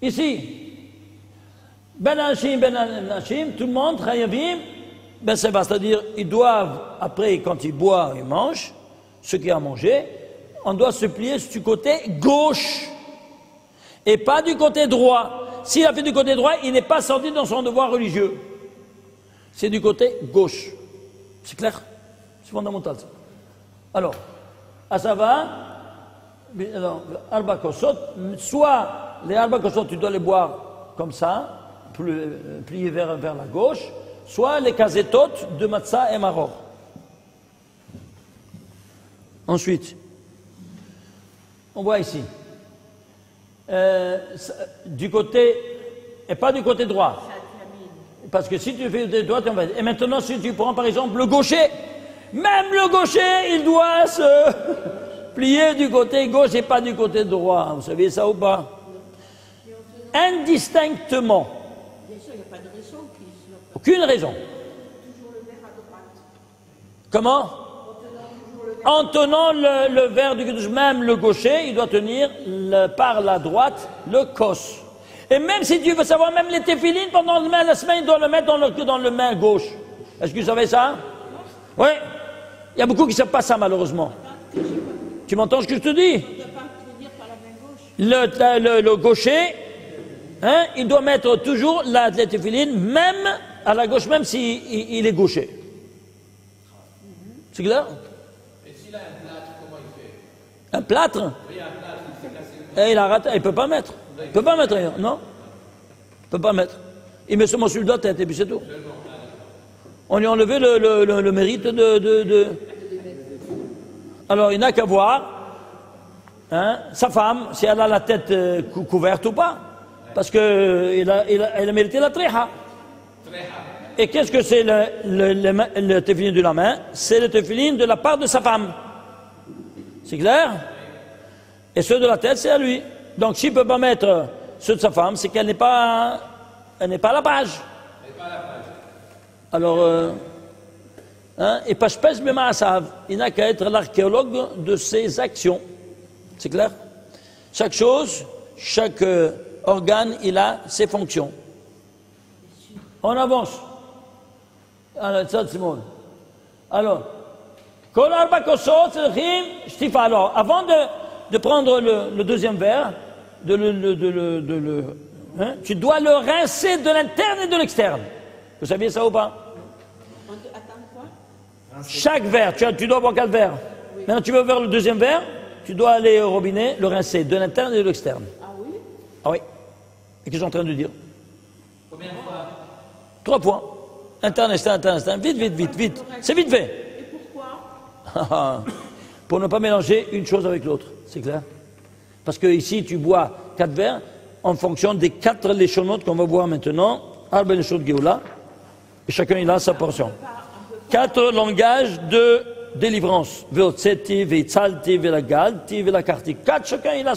Ici, Ben Hashim, tout le monde, Chayavim, Ben Seba, c'est-à-dire ils doivent, après quand ils boivent, ils mangent, ce qu'il y a à manger, on doit se plier du côté gauche et pas du côté droit. S'il a fait du côté droit, il n'est pas sorti dans son devoir religieux. C'est du côté gauche. C'est clair? C'est fondamental ça. Alors, Asava, Arba Kosot, soit les Arba Kosot, tu dois les boire comme ça, pliés vers la gauche, soit les Kazetot de Matzah et Maror. Ensuite, on voit ici, du côté, et pas du côté droit. Parce que si tu fais du côté droit, et maintenant si tu prends par exemple le gaucher, même le gaucher, il doit se plier du côté gauche et pas du côté droit. Vous savez ça ou pas? Indistinctement. Bien sûr, il n'y a pas de raison qu'il soit pas. Aucune raison. Toujours le verre à droite. Comment? En tenant le verre du Kiddush, même le gaucher, il doit tenir par la droite le kos. Et même si tu veux savoir, même les téphilines, pendant la semaine, il doit le mettre dans le main gauche. Est-ce que vous savez ça? Oui. Il y a beaucoup qui ne savent pas ça, malheureusement. Tu m'entends ce que je te dis? On ne doit pas tenir par la main gauche. Le gaucher, hein, il doit mettre toujours la téphiline, même à la gauche, même s'il est gaucher. C'est clair? Et s'il a un plâtre, comment il fait? Un plâtre? Oui, un plâtre, il s'est cassé. Et il a raté, il ne peut pas mettre. Il ne peut pas mettre rien, non? Il ne peut pas mettre. Il met seulement sur la tête et puis c'est tout. On lui a enlevé le mérite de... Alors il n'a qu'à voir, hein, sa femme, si elle a la tête couverte ou pas. Parce qu'elle a mérité la tréha. Et qu'est-ce que c'est le téfiline de la main? C'est le téfiline de la part de sa femme. C'est clair? Et ceux de la tête, c'est à lui. Donc s'il ne peut pas mettre ceux de sa femme, c'est qu'elle n'est pas à la page. Alors, hein, et Pashpesh Bemaasav, il n'a qu'à être l'archéologue de ses actions. C'est clair? Chaque chose, chaque organe, il a ses fonctions. On avance. Alors, ça, Simone. Alors, alors, avant de prendre le deuxième verre, hein, tu dois le rincer de l'interne et de l'externe. Vous saviez ça ou pas? Attends, quoi? Chaque verre, tu dois boire 4 verres. Oui. Maintenant, tu veux faire le deuxième verre, tu dois aller au robinet, le rincer de l'interne et de l'externe. Ah oui? Ah oui. Et qu'est-ce que je suis en train de dire? Combien de fois? 3 fois. Interne, externe. Vite. C'est vite fait. Et pourquoi? Pour ne pas mélanger une chose avec l'autre. C'est clair? Parce que ici, tu bois 4 verres en fonction des 4 léchonotes qu'on va boire maintenant. Arba Neshot Geoula. Et chacun, il a sa portion. 4 langages de délivrance. Veotseti, Veitzalti, Velagalti, Velakarti. 4, chacun, il a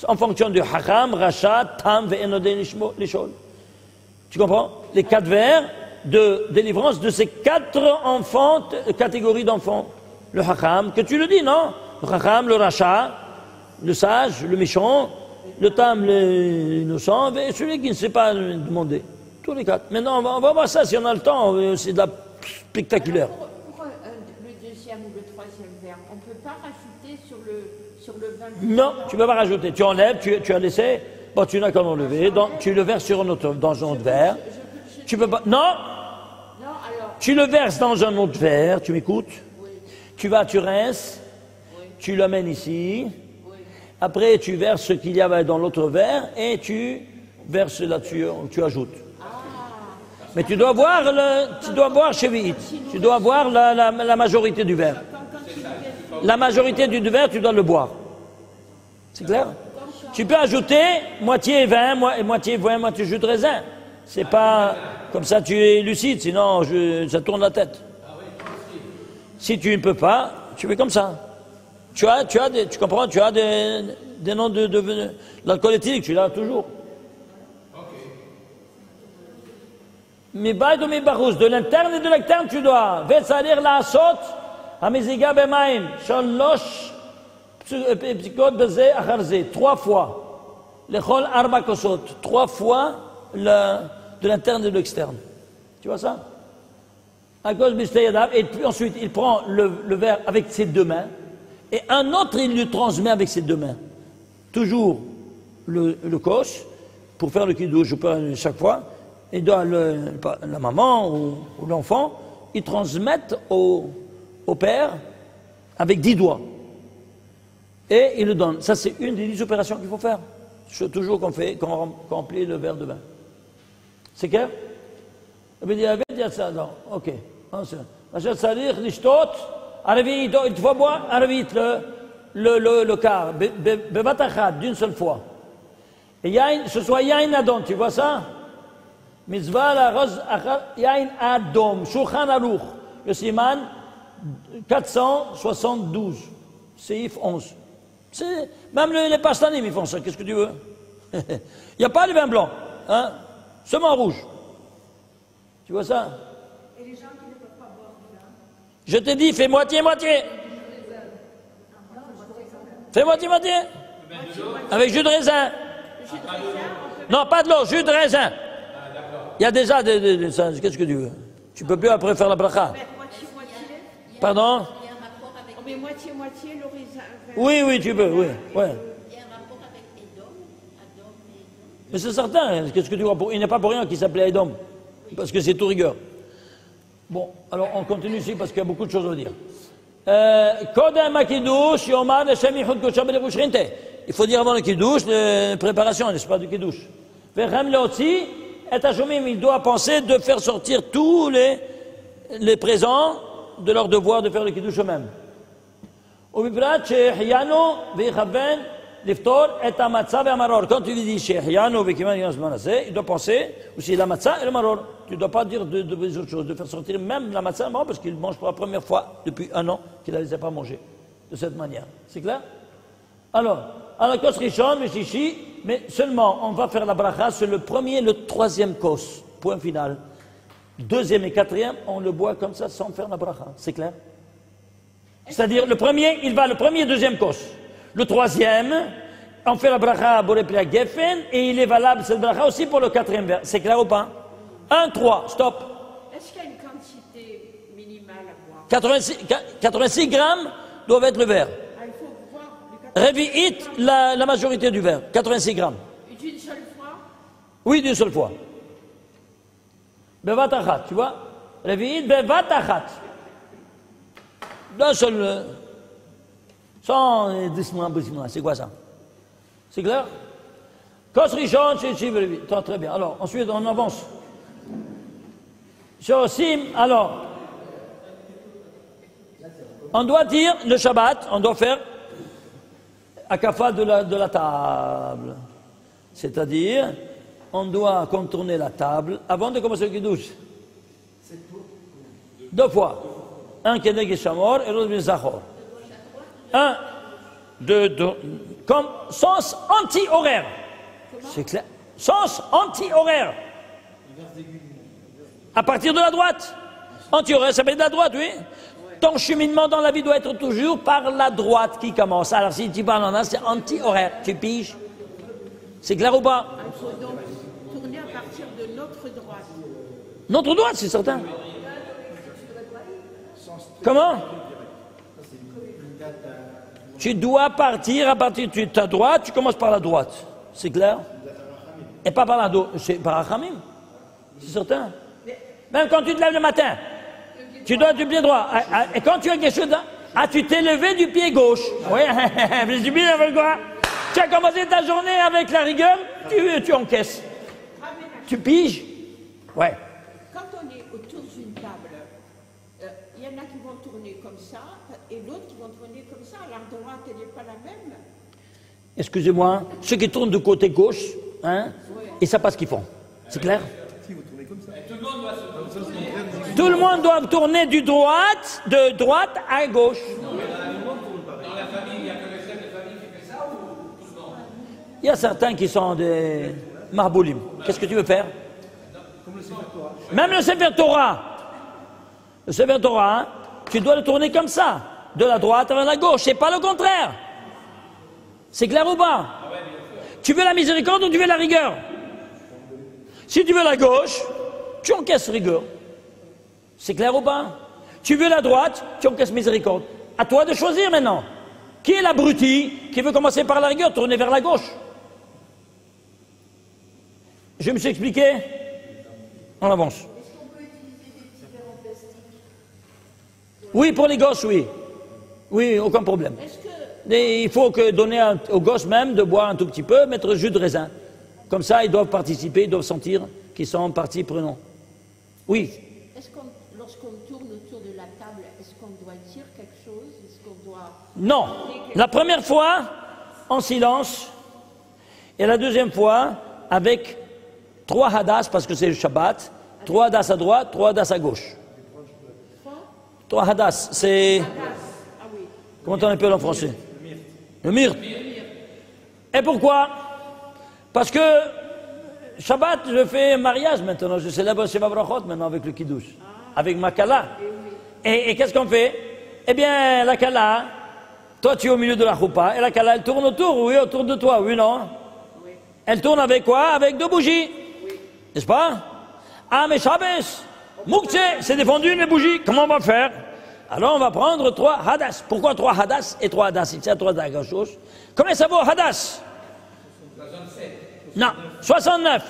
en fonction du Hakam, Racha, Tam, Ve'enodé, Lishol. Tu comprends? Les 4 vers de délivrance de ces 4 enfants, catégories d'enfants. Le Hakam, que tu le dis, non? Le Hakam, le Racha, le sage, le méchant, le Tam, l'innocent, et celui qui ne sait pas demander. Tous les 4. Maintenant, on va voir ça si on a le temps, c'est de la spectaculaire. Alors, pour le deuxième ou le troisième vers, on ne peut pas rajouter sur le 20. Non, tu ne peux pas rajouter. Tu enlèves, tu as laissé, bon, tu n'as qu'à l'enlever, tu le verses dans un autre verre. Tu peux pas. Non! Non, alors. Tu le verses dans un autre verre, tu m'écoutes? Oui. Tu rinces, Oui. tu l'amènes ici. Oui. Après, tu verses ce qu'il y avait dans l'autre verre et tu verses là-dessus, tu ajoutes. Mais tu dois boire chez Vite. Tu dois boire la majorité du verre. La majorité du verre, tu dois le boire. C'est clair? Tu peux ajouter moitié vin, moitié jus de raisin. C'est pas comme ça tu es lucide, sinon ça tourne la tête. Si tu ne peux pas, tu fais comme ça. Tu comprends, tu as des noms de l'alcool éthylique, tu l'as toujours. מבית ומבחוץ, de l'interne et de l'externe tu dois, וצריך לעשות המזיגה במים, 3 בדיקות בזה אחר זה, 3 fois, לכל 4 כוסות, 3 fois de l'interne et de l'externe. Tu vois ça? À cause de et puis ensuite il prend le verre avec ses 2 mains, et un autre il lui transmet avec ses 2 mains. Toujours le kos, pour faire le kidouche chaque fois. Et doit la maman ou l'enfant, ils transmettent au père avec 10 doigts. Et ils le donnent. Ça, c'est une des 10 opérations qu'il faut faire. Toujours qu'on remplit le verre de vin. C'est clair? Il ça, non. Ok. Il faut boire le quart, d'une seule fois. Et ce soit yain adon, tu vois ça? Mitzvah la rose yain adom, Shulchan Aruch, le siman 472, Seif 11. Même les pastanim ils font ça, qu'est-ce que tu veux? Il n'y a pas de vin blanc, hein? Seulement rouge. Tu vois ça? Et les gens qui ne peuvent pas boire du vin? Je te dis, fais moitié-moitié. Fais moitié-moitié. Avec jus de raisin. Non, pas de l'eau, jus de raisin. Il y a déjà qu'est-ce que tu veux? Tu peux plus après faire la bracha. Moitié-moitié. Pardon? Il y a un rapport avec, On met moitié-moitié le raisin. Oui, tu peux, oui. Ouais. il y a un rapport avec Edom, Adom et Edom. Mais c'est certain, qu'est-ce que tu vois? Il n'est pas pour rien qu'il s'appelait Edom. Parce que c'est tout rigueur. Bon, alors on continue ici parce qu'il y a beaucoup de choses à dire. Il faut dire avant le kiddush, la préparation, n'est-ce pas, du kiddush. Il doit penser de faire sortir tous les présents de leur devoir de faire le kiddush eux-mêmes. Quand tu dis il doit penser aussi la matzah et le maror. Tu ne dois pas dire des autres choses, de faire sortir même la matzah et le maror parce qu'il mange pour la première fois depuis 1 an qu'il ne les a pas mangés de cette manière. C'est clair? Alors, à la kos rishon, mais seulement on va faire la bracha sur le premier et le 3e kos. Point final. 2e et 4e, on le boit comme ça sans faire la bracha. C'est clair? C'est-à-dire, le premier, 2e kos. Le 3e, on fait la bracha à Boreplia Geffen et il est valable cette bracha aussi pour le 4e verre. C'est clair ou pas? 1, 3, stop. Est-ce qu'il y a une quantité minimale à boire? 86 grammes doivent être le verre. Ah, il faut boire le 80. Revi'it la majorité du verre, 86 grammes. D'une seule fois? Oui, d'une seule fois. Bevat achat, tu vois? Revi'it bevat achat. D'un seul. Sans 10 mois, c'est quoi ça? C'est clair? Kos rishon, très bien. Alors, ensuite, on avance. Alors, on doit dire le Shabbat, on doit faire akafa de la table. C'est-à-dire, on doit contourner la table avant de commencer le kiddush. 2 fois. Un keneg et shamor et l'autre ben zachor. comme sens anti-horaire. C'est clair. Sens anti-horaire. À partir de la droite. Anti-horaire, ça veut dire de la droite, oui. Ton cheminement dans la vie doit être toujours par la droite qui commence. Alors si tu parles en as, c'est anti-horaire. Tu piges. C'est clair ou pas? Il faut donc tourner à partir de notre droite. Notre droite, c'est certain. Comment? Tu dois partir à partir de ta droite, tu commences par la droite. C'est clair? Et pas par la droite. C'est par Rachamim. C'est certain. Même quand tu te lèves le matin, tu dois du pied droit. Et quand tu as quelque chose, tu t'es levé du pied gauche. Oui, du pied droit. Tu as commencé ta journée avec la rigueur, tu encaisses. Tu piges. Ouais. Quand on est autour d'une table, il y en a qui vont tourner comme ça et d'autres qui vont tourner comme ça. La droite, elle n'est pas la même. Excusez-moi, ceux qui tournent de côté gauche, hein, ils ne savent pas ce qu'ils font. C'est clair? Tout le monde doit tourner de droite à gauche. Dans la famille, il n'y a que le chef de famille qui fait ça ou tout le monde? Il y a certains qui sont des marboulim. Qu'est-ce que tu veux faire? Même le Sefer Torah. Le Sefer Torah, hein, tu dois le tourner comme ça, de la droite vers la gauche. C'est pas le contraire. C'est clair ou pas? Tu veux la miséricorde ou tu veux la rigueur? Si tu veux la gauche, tu encaisses rigueur. C'est clair ou pas? Tu veux la droite, tu encaisses miséricorde. À toi de choisir maintenant. Qui est l'abruti qui veut commencer par la rigueur, tourner vers la gauche? Je me suis expliqué? On avance. Est-ce qu'on peut utiliser des petits verres en plastique? Oui, pour les gosses, oui. Oui, aucun problème. Et il faut que donner aux gosses même de boire un tout petit peu, mettre jus de raisin. Comme ça, ils doivent participer, ils doivent sentir qu'ils sont partie prenante. Oui. Est-ce qu'on, lorsqu'on tourne autour de la table, est-ce qu'on doit dire quelque chose? Est-ce qu'on doit... Non. La première fois, en silence. Et la deuxième fois, avec 3 hadas, parce que c'est le Shabbat. 3 hadas à droite, 3 hadas à gauche. 3 hadas, c'est... Comment on appelle en français? Le myrte. Et pourquoi? Parce que Shabbat, je fais mariage maintenant, je célèbre Sheva Brachot maintenant avec le Kiddush, avec ma Kala. Et qu'est-ce qu'on fait? Eh bien, la Kala, toi tu es au milieu de la Choupa, et la Kala elle tourne autour, oui, autour de toi, oui, non? Elle tourne avec quoi? Avec 2 bougies, n'est-ce pas? Ah, mais Shabbos, Moukhtse, c'est défendu les bougies, comment on va faire? Alors on va prendre 3 hadas. Pourquoi 3 hadas et 3 hadas? Il y a 3 hadas. Combien ça vaut hadas? 67. Non, 69.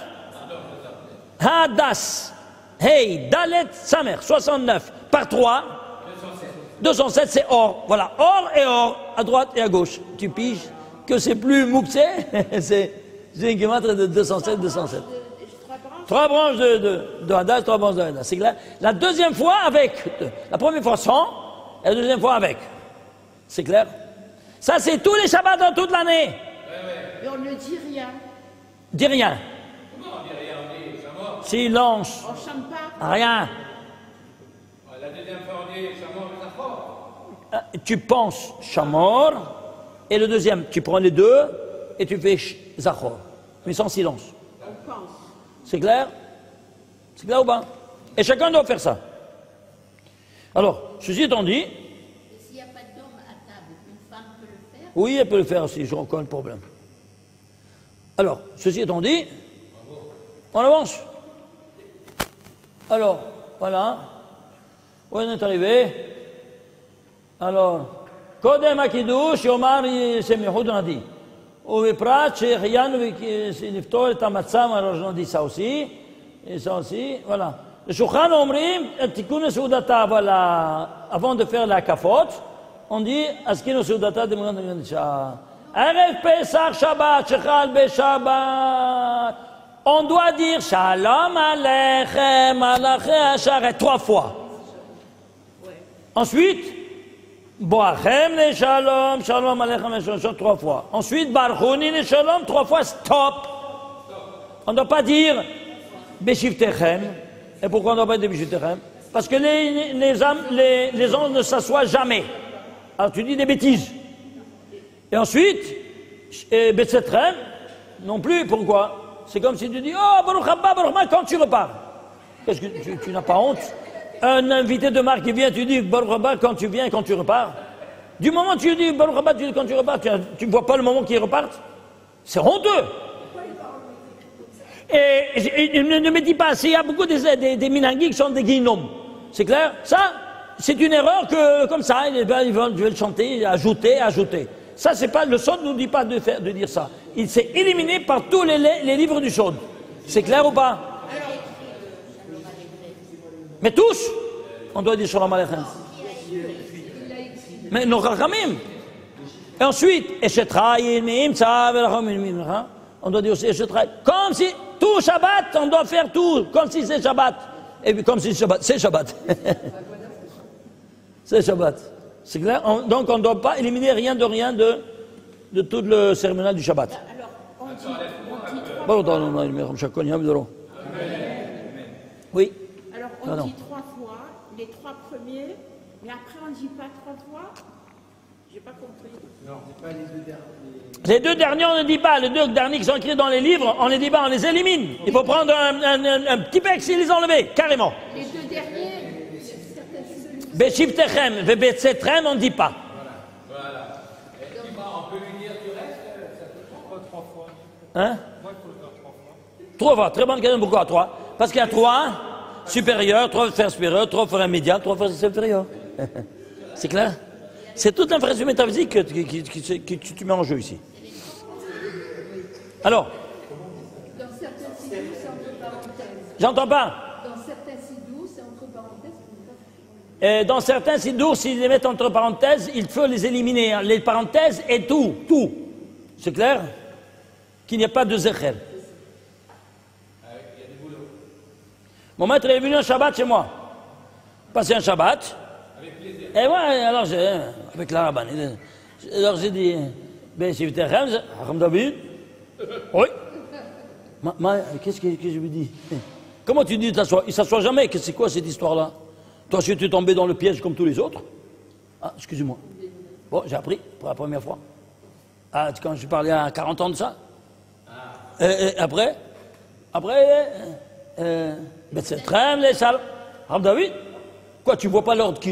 Hadas. Hey, Dalet Samer, 69. Par 3. 207, c'est or. Voilà, or et or, à droite et à gauche. Tu piges que c'est plus Moukse, c'est une guématre de 207, 207. 3 branches de hadas, 3 branches de hadas. C'est clair? La deuxième fois avec. La première fois sans, et la deuxième fois avec. C'est clair? Ça, c'est tous les Shabbats dans toute l'année. Et on ne dit rien. Dis rien. Comment on dit rien? On dit Shamor. Silence. On ne chante pas. Rien. La deuxième fois, on dit Shamor et Zachor. Tu penses Shamor, et le deuxième, tu prends les 2 et tu fais Zachor. Mais sans silence. On pense. C'est clair? C'est clair ou pas? Et chacun doit faire ça. Alors, ceci étant dit... Et s'il n'y a pas d'homme à table, une femme peut le faire? Oui, elle peut le faire aussi, j'ai encore un problème. Alors, ceci étant dit, on avance. Alors, voilà. Où on est arrivé? Alors, Kodem Akidush, Yomar Semihoud, on a dit. ובפרט שהחיינו לפתור את המצב, on dit ça aussi, et ça aussi, voilà. לשולחן אומרים, תיקון לסעודתה, אבל avant de faire la cafote, on dit, עסקינו סעודתה דמונת דמיון שעה. ערב פסח שבת, שחל בשבת, on doit dire, Shalom Aleichem, Malachi Asher, 3 fois. Ensuite, Boachem le Shalom, Shalom Aleichem le Shalom, 3 fois. Ensuite, Barchouni le Shalom, 3 fois, stop. On ne doit pas dire Beshiftechem. Et pourquoi on ne doit pas dire Beshiftechem? Parce que les anges ne s'assoient jamais. Alors tu dis des bêtises. Et ensuite, Betsetrem, non plus, pourquoi? C'est comme si tu dis, oh, Baruch Haba, Baruch Haba, quand tu repars. Qu'est-ce que tu n'as pas honte? Un invité de marque qui vient, tu dis Baruch Haba quand tu viens et quand tu repars. Du moment où tu dis Baruch Haba, tu dis quand tu repars, tu ne vois pas le moment qu'ils repartent? C'est honteux. Et ne me dis pas, il y a beaucoup des minangis qui sont des guinomes. C'est clair? Ça, c'est une erreur que, comme ça, ils veulent le chanter, ajouter. Ça, c'est pas, le Sod ne nous dit pas de dire ça. Il s'est éliminé par tous les livres du Sod. C'est clair ou pas? Mais tous, on doit dire Shalom Aleichem. Mais nos Chachamim. Et ensuite, on doit dire aussi Eshetraï. Comme si, tout Shabbat, on doit faire tout, comme si c'est Shabbat. Et puis comme si c'est Shabbat. C'est Shabbat. C'est clair? Donc on ne doit pas éliminer rien de tout le cérémonial du Shabbat. Alors, on dit oui. Alors, on dit 3 fois, les 3 premiers, mais après on ne dit pas 3 fois. J'ai pas compris. Non, c'est pas les 2 derniers. Les 2 derniers, on ne dit pas. Les 2 derniers qui sont écrits dans les livres, on ne les dit pas, on les élimine. Il faut prendre un petit bec s'ils les enlever, carrément. Les 2 derniers, Beshiftechem, Betsetrem, on ne dit pas. Voilà. Et on peut lui dire du reste, ça peut prendre 3 fois. Hein? Moi, il faut le faire 3 fois. 3 fois, très bonne question, pourquoi 3? Parce qu'il y a 3 supérieurs, 3 frères supérieurs, 3 frères immédiats, 3 frères inférieurs. C'est clair? C'est toute l'infrastructure métaphysique que tu mets en jeu ici. Alors? Dans certains sidous, c'est entre parenthèses. J'entends pas. Dans certains sidous, c'est entre parenthèses. Et dans certains sidous, s'ils les mettent entre parenthèses, il faut les éliminer. Les parenthèses et tout. C'est clair? Qu'il n'y a pas de zecher. Mon maître est venu un Shabbat chez moi. Passer un Shabbat. Avec plaisir. Et ouais, alors avec la rabbin. Alors j'ai dit, ben si vous êtes Ram David. Oui. Qu'est-ce que je lui dis? Comment tu dis il s'assoit jamais? C'est quoi cette histoire-là? Toi, si tu es tombé dans le piège comme tous les autres? Ah, excusez-moi. Bon, j'ai appris pour la première fois. Ah, quand je parlais à 40 ans de ça. Et après, Betsetrem, les salles. Ram David. Quoi, tu vois pas l'ordre qui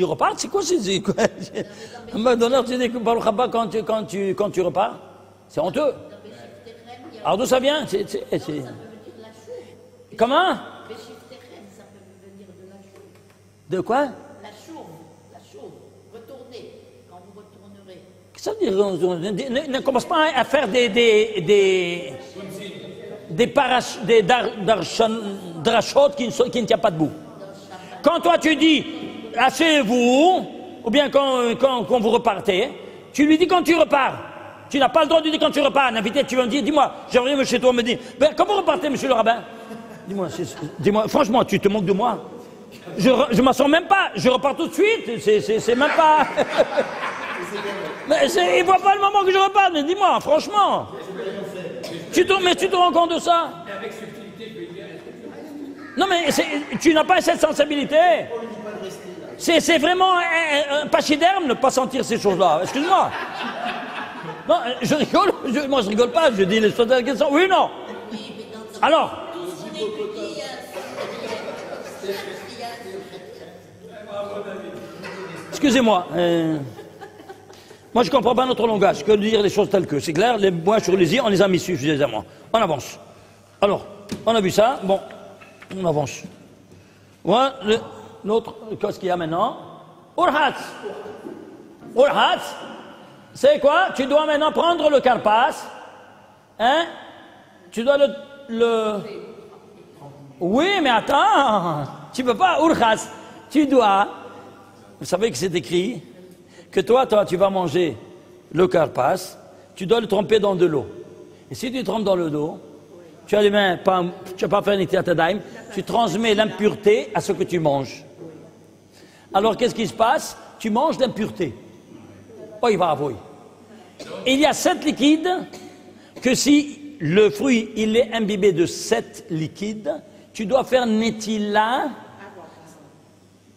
repart? C'est quoi? C'est quoi? À un moment donné, tu dis que Baruch Haba quand tu repars. C'est honteux. Alors d'où ça vient? Comment? De quoi? La chauve, retournez, quand vous retournerez. Qu'est-ce que ça veut dire? Ne commence pas à faire des drachot qui ne tiennent pas debout. Quand toi tu dis, asseyez-vous, ou bien quand vous repartez, tu lui dis quand tu repars. Tu n'as pas le droit de dire quand tu repars. Un invité, tu vas me dire, dis-moi, j'aimerais chez toi me dire, ben, comment vous repartez, monsieur le rabbin? Dis-moi, franchement, tu te moques de moi? Je m'assois même pas, je repars tout de suite, c'est même pas... Mais il voit pas le moment que je repars, mais dis-moi, franchement. Mais tu te rends compte de ça? Avec subtilité, je vais dire. Non mais tu n'as pas cette sensibilité. C'est vraiment un pachyderme ne pas sentir ces choses-là. Excuse-moi. Non, je rigole, moi je rigole pas, je dis les choses de la question. Oui, non. Alors. Excusez-moi. Moi je comprends pas notre langage, que de dire les choses telles que. C'est clair, les points sur les i, on les a mis suffisamment. On avance. Alors, on a vu ça, bon. On avance. Voilà, l'autre, qu'est-ce qu'il y a maintenant? Urhatz. Urhatz, c'est quoi? Tu dois maintenant prendre le karpas. Hein? Tu dois le... Oui, mais attends. Tu peux pas, Urhatz. Tu dois... Vous savez que c'est écrit que toi, tu vas manger le karpas. Tu dois le tremper dans de l'eau. Et si tu trempes dans le dos, tu as les mains, tu vas pas faire une tiatadaim, tu transmets l'impureté à ce que tu manges. Alors qu'est-ce qui se passe? Tu manges l'impureté. Oh, il va avouer. Il y a 7 liquides que si le fruit il est imbibé de 7 liquides, tu dois faire netila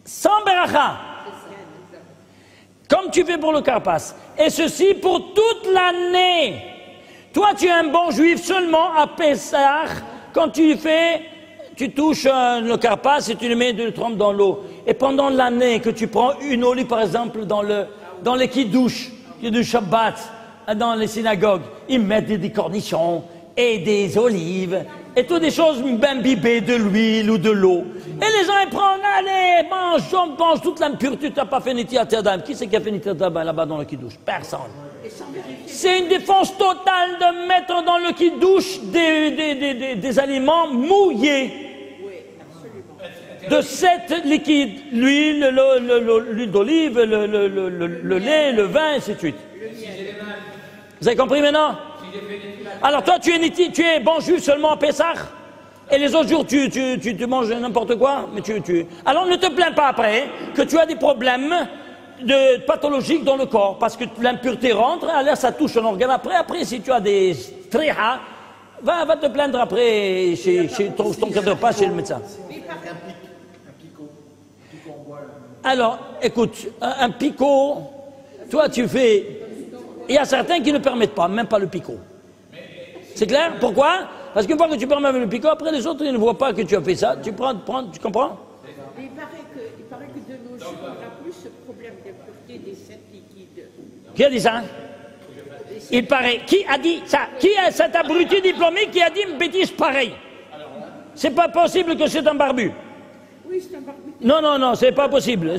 sans beracha. comme tu fais pour le karpas. Et ceci pour toute l'année. Toi, tu es un bon juif seulement à Pessah, quand tu touches le karpas et tu le mets, tu le trempes dans l'eau. Et pendant l'année que tu prends une olive, par exemple, dans les kiddush Shabbat, dans les synagogues, ils mettent des cornichons et des olives et toutes des choses imbibées de l'huile ou de l'eau. Et les gens ils prennent, allez, mange toute l'impureté, tu n'as pas fait Netilat Yadayim. Qui c'est qui a fait Netilat Yadayim là-bas dans le kiddush? Personne. C'est une défense totale de mettre dans le kiddush des aliments mouillés. De 7 liquides, l'huile, l'huile d'olive, le lait, le vin, et ainsi de suite. Vous avez compris maintenant? Alors toi, tu es bon juif seulement à Pessah, et les autres jours, tu manges n'importe quoi, mais Alors ne te plains pas après que tu as des problèmes pathologiques dans le corps, parce que l'impureté rentre, alors ça touche un organe après si tu as des triha, va te plaindre après chez ton cadre pas chez le médecin. Alors, écoute, un picot, toi tu fais... Il y a certains qui ne permettent pas, même pas le picot. C'est clair? Pourquoi? Parce qu'une fois que tu permets le picot, après les autres ils ne voient pas que tu as fait ça. Tu comprends? Il paraît que de nos jours, on n'a plus ce problème d'impureté des 7 liquides. Qui a dit ça? Il paraît. Qui a dit ça? Qui est cet abruti diplômé qui a dit une bêtise pareille? C'est pas possible que c'est un barbu. Oui, c'est un barbu. Non, c'est pas possible.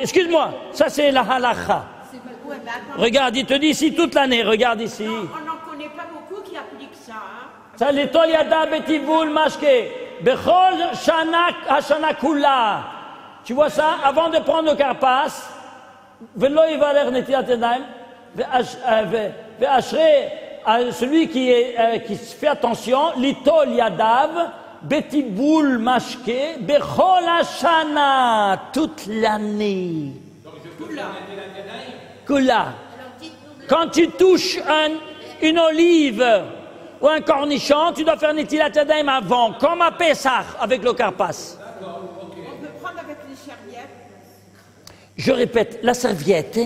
Excuse-moi, ça c'est la halakha. Regarde, il te dit ici toute l'année, regarde ici. Non, on n'en connaît pas beaucoup qui appliquent ça. Ça, les toyada betivul mashke, bechol shana kula. Tu vois ça, avant de prendre le karpas, velo yivaler netilat yadayim, ve'ashrei celui qui fait attention, litol yadav, betiboul mashke, bechol hashana, toute l'année. Kula. Quand tu touches une olive ou un cornichon, tu dois faire Netilat Yadayim avant, comme à Pessah avec le karpas. On peut prendre avec les serviettes. Je répète, la serviette,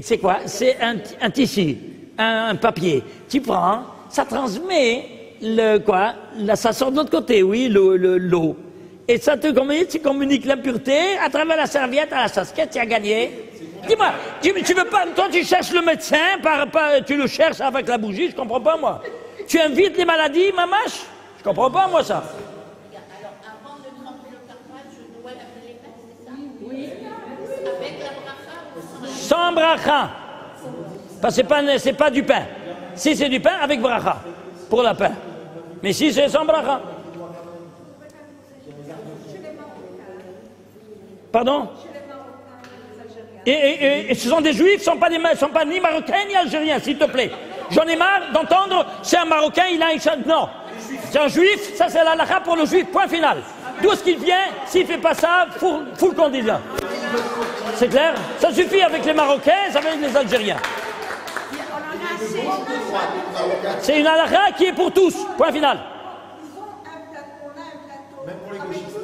c'est quoi? C'est un tissu, un papier. Tu prends, ça transmet ça sort de l'autre côté, oui, l'eau. Et ça tu communiques l'impureté à travers la serviette à la casquette, tu as gagné. Dis-moi, tu veux pas, toi tu cherches le médecin, tu le cherches avec la bougie, je comprends pas moi. Tu invites les maladies, mamache? Je comprends pas moi ça. Alors, avant de tremper le karpas, je dois laver les mains, c'est ça? Oui. Avec la bracha ou sans? Sans bracha. Parce que c'est pas du pain. Si c'est du pain, avec bracha, pour le pain. Mais si c'est sans bracha. Pardon? Et ce sont des juifs, ce ne sont pas ni marocains ni algériens, s'il te plaît. J'en ai marre d'entendre, c'est un marocain, il a une... Non, c'est un juif, ça c'est la halakha pour le juif, point final. D'où est-ce qu'il vient? S'il ne fait pas ça, full candidat. C'est clair? Ça suffit avec les marocains, ça va avec les algériens. C'est une halakha qui est pour tous, point final. Même pour les gauchistes.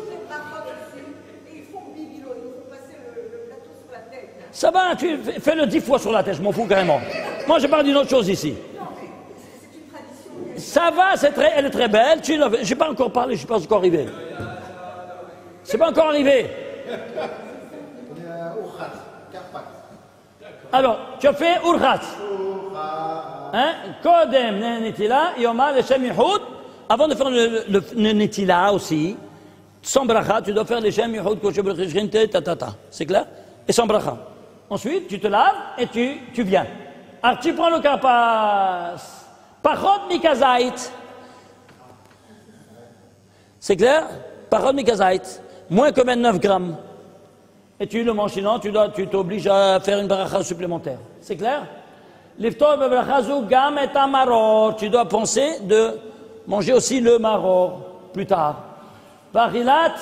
Ça va, tu fais-le 10 fois sur la tête, je m'en fous carrément. Moi, je parle d'une autre chose ici. Ça va, elle est très belle. Je n'ai pas encore parlé, je ne suis pas encore arrivé. C'est pas encore arrivé. Alors, tu as fait Urchat. Kodem Netila, Yoma, le Shem Yehoud. Avant de faire le Netila aussi, sans bracha, tu dois faire le Shem Yehoud, Koshe Brechishinte, tatata. C'est clair? Et sans bracha. Ensuite, tu te laves et tu viens. Alors, tu prends le karpas. Pachot mikazait. C'est clair? Pachot mikazait. Moins que 29 grammes. Et tu le manges, sinon tu t'obliges à faire une bracha supplémentaire. C'est clair? Liftor bebrachazu gam et amaror. Tu dois penser de manger aussi le maror plus tard. Bachilat,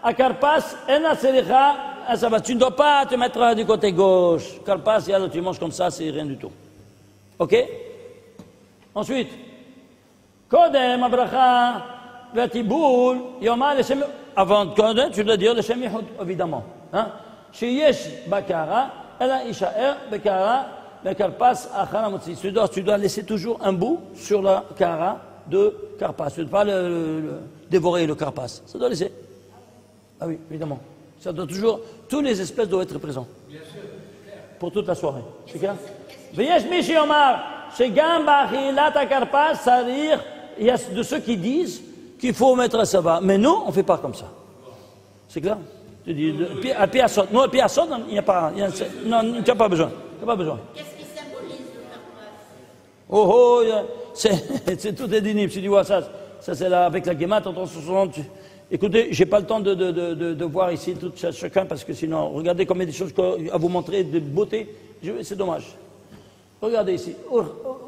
akarpas, ena sericha. Ah, ça va, tu ne dois pas te mettre du côté gauche. Karpas, tu manges comme ça, c'est rien du tout. Ok? Ensuite, Kodem, Abracha, Vatiboul, Yoma, le Shem. Avant Kodem, tu dois dire le Shem Yehoud, évidemment. Hein? שיש בקערה, אלא יישאר בקערה, בכרפס אחר המוציא. Tu dois laisser toujours un bout sur la cara de carpas. Tu ne dois pas dévorer le carpas. Ça doit laisser. Ah oui, évidemment. Ça doit toujours, toutes les espèces doivent être présentes. Bien sûr. Pour toute la soirée. C'est clair? ויש מי שיאמר שגם באכילת הכרפס צריך, il y a de ceux qui disent qu'il faut mettre la sava. Mais nous, on ne fait pas comme ça. C'est clair? Tu dis, à pied à saute. Non, à pied à saute, il n'y a pas, non, tu n'as pas besoin. Tu n'as pas besoin. Qu'est-ce qui symbolise le carpas? Oh, c'est tout est dinim. Tu dis, ouais, ça c'est là, avec la guémate, en 360. Écoutez, je n'ai pas le temps de voir ici tout chacun, parce que sinon, regardez combien de choses à vous montrer de beauté. C'est dommage. Regardez ici.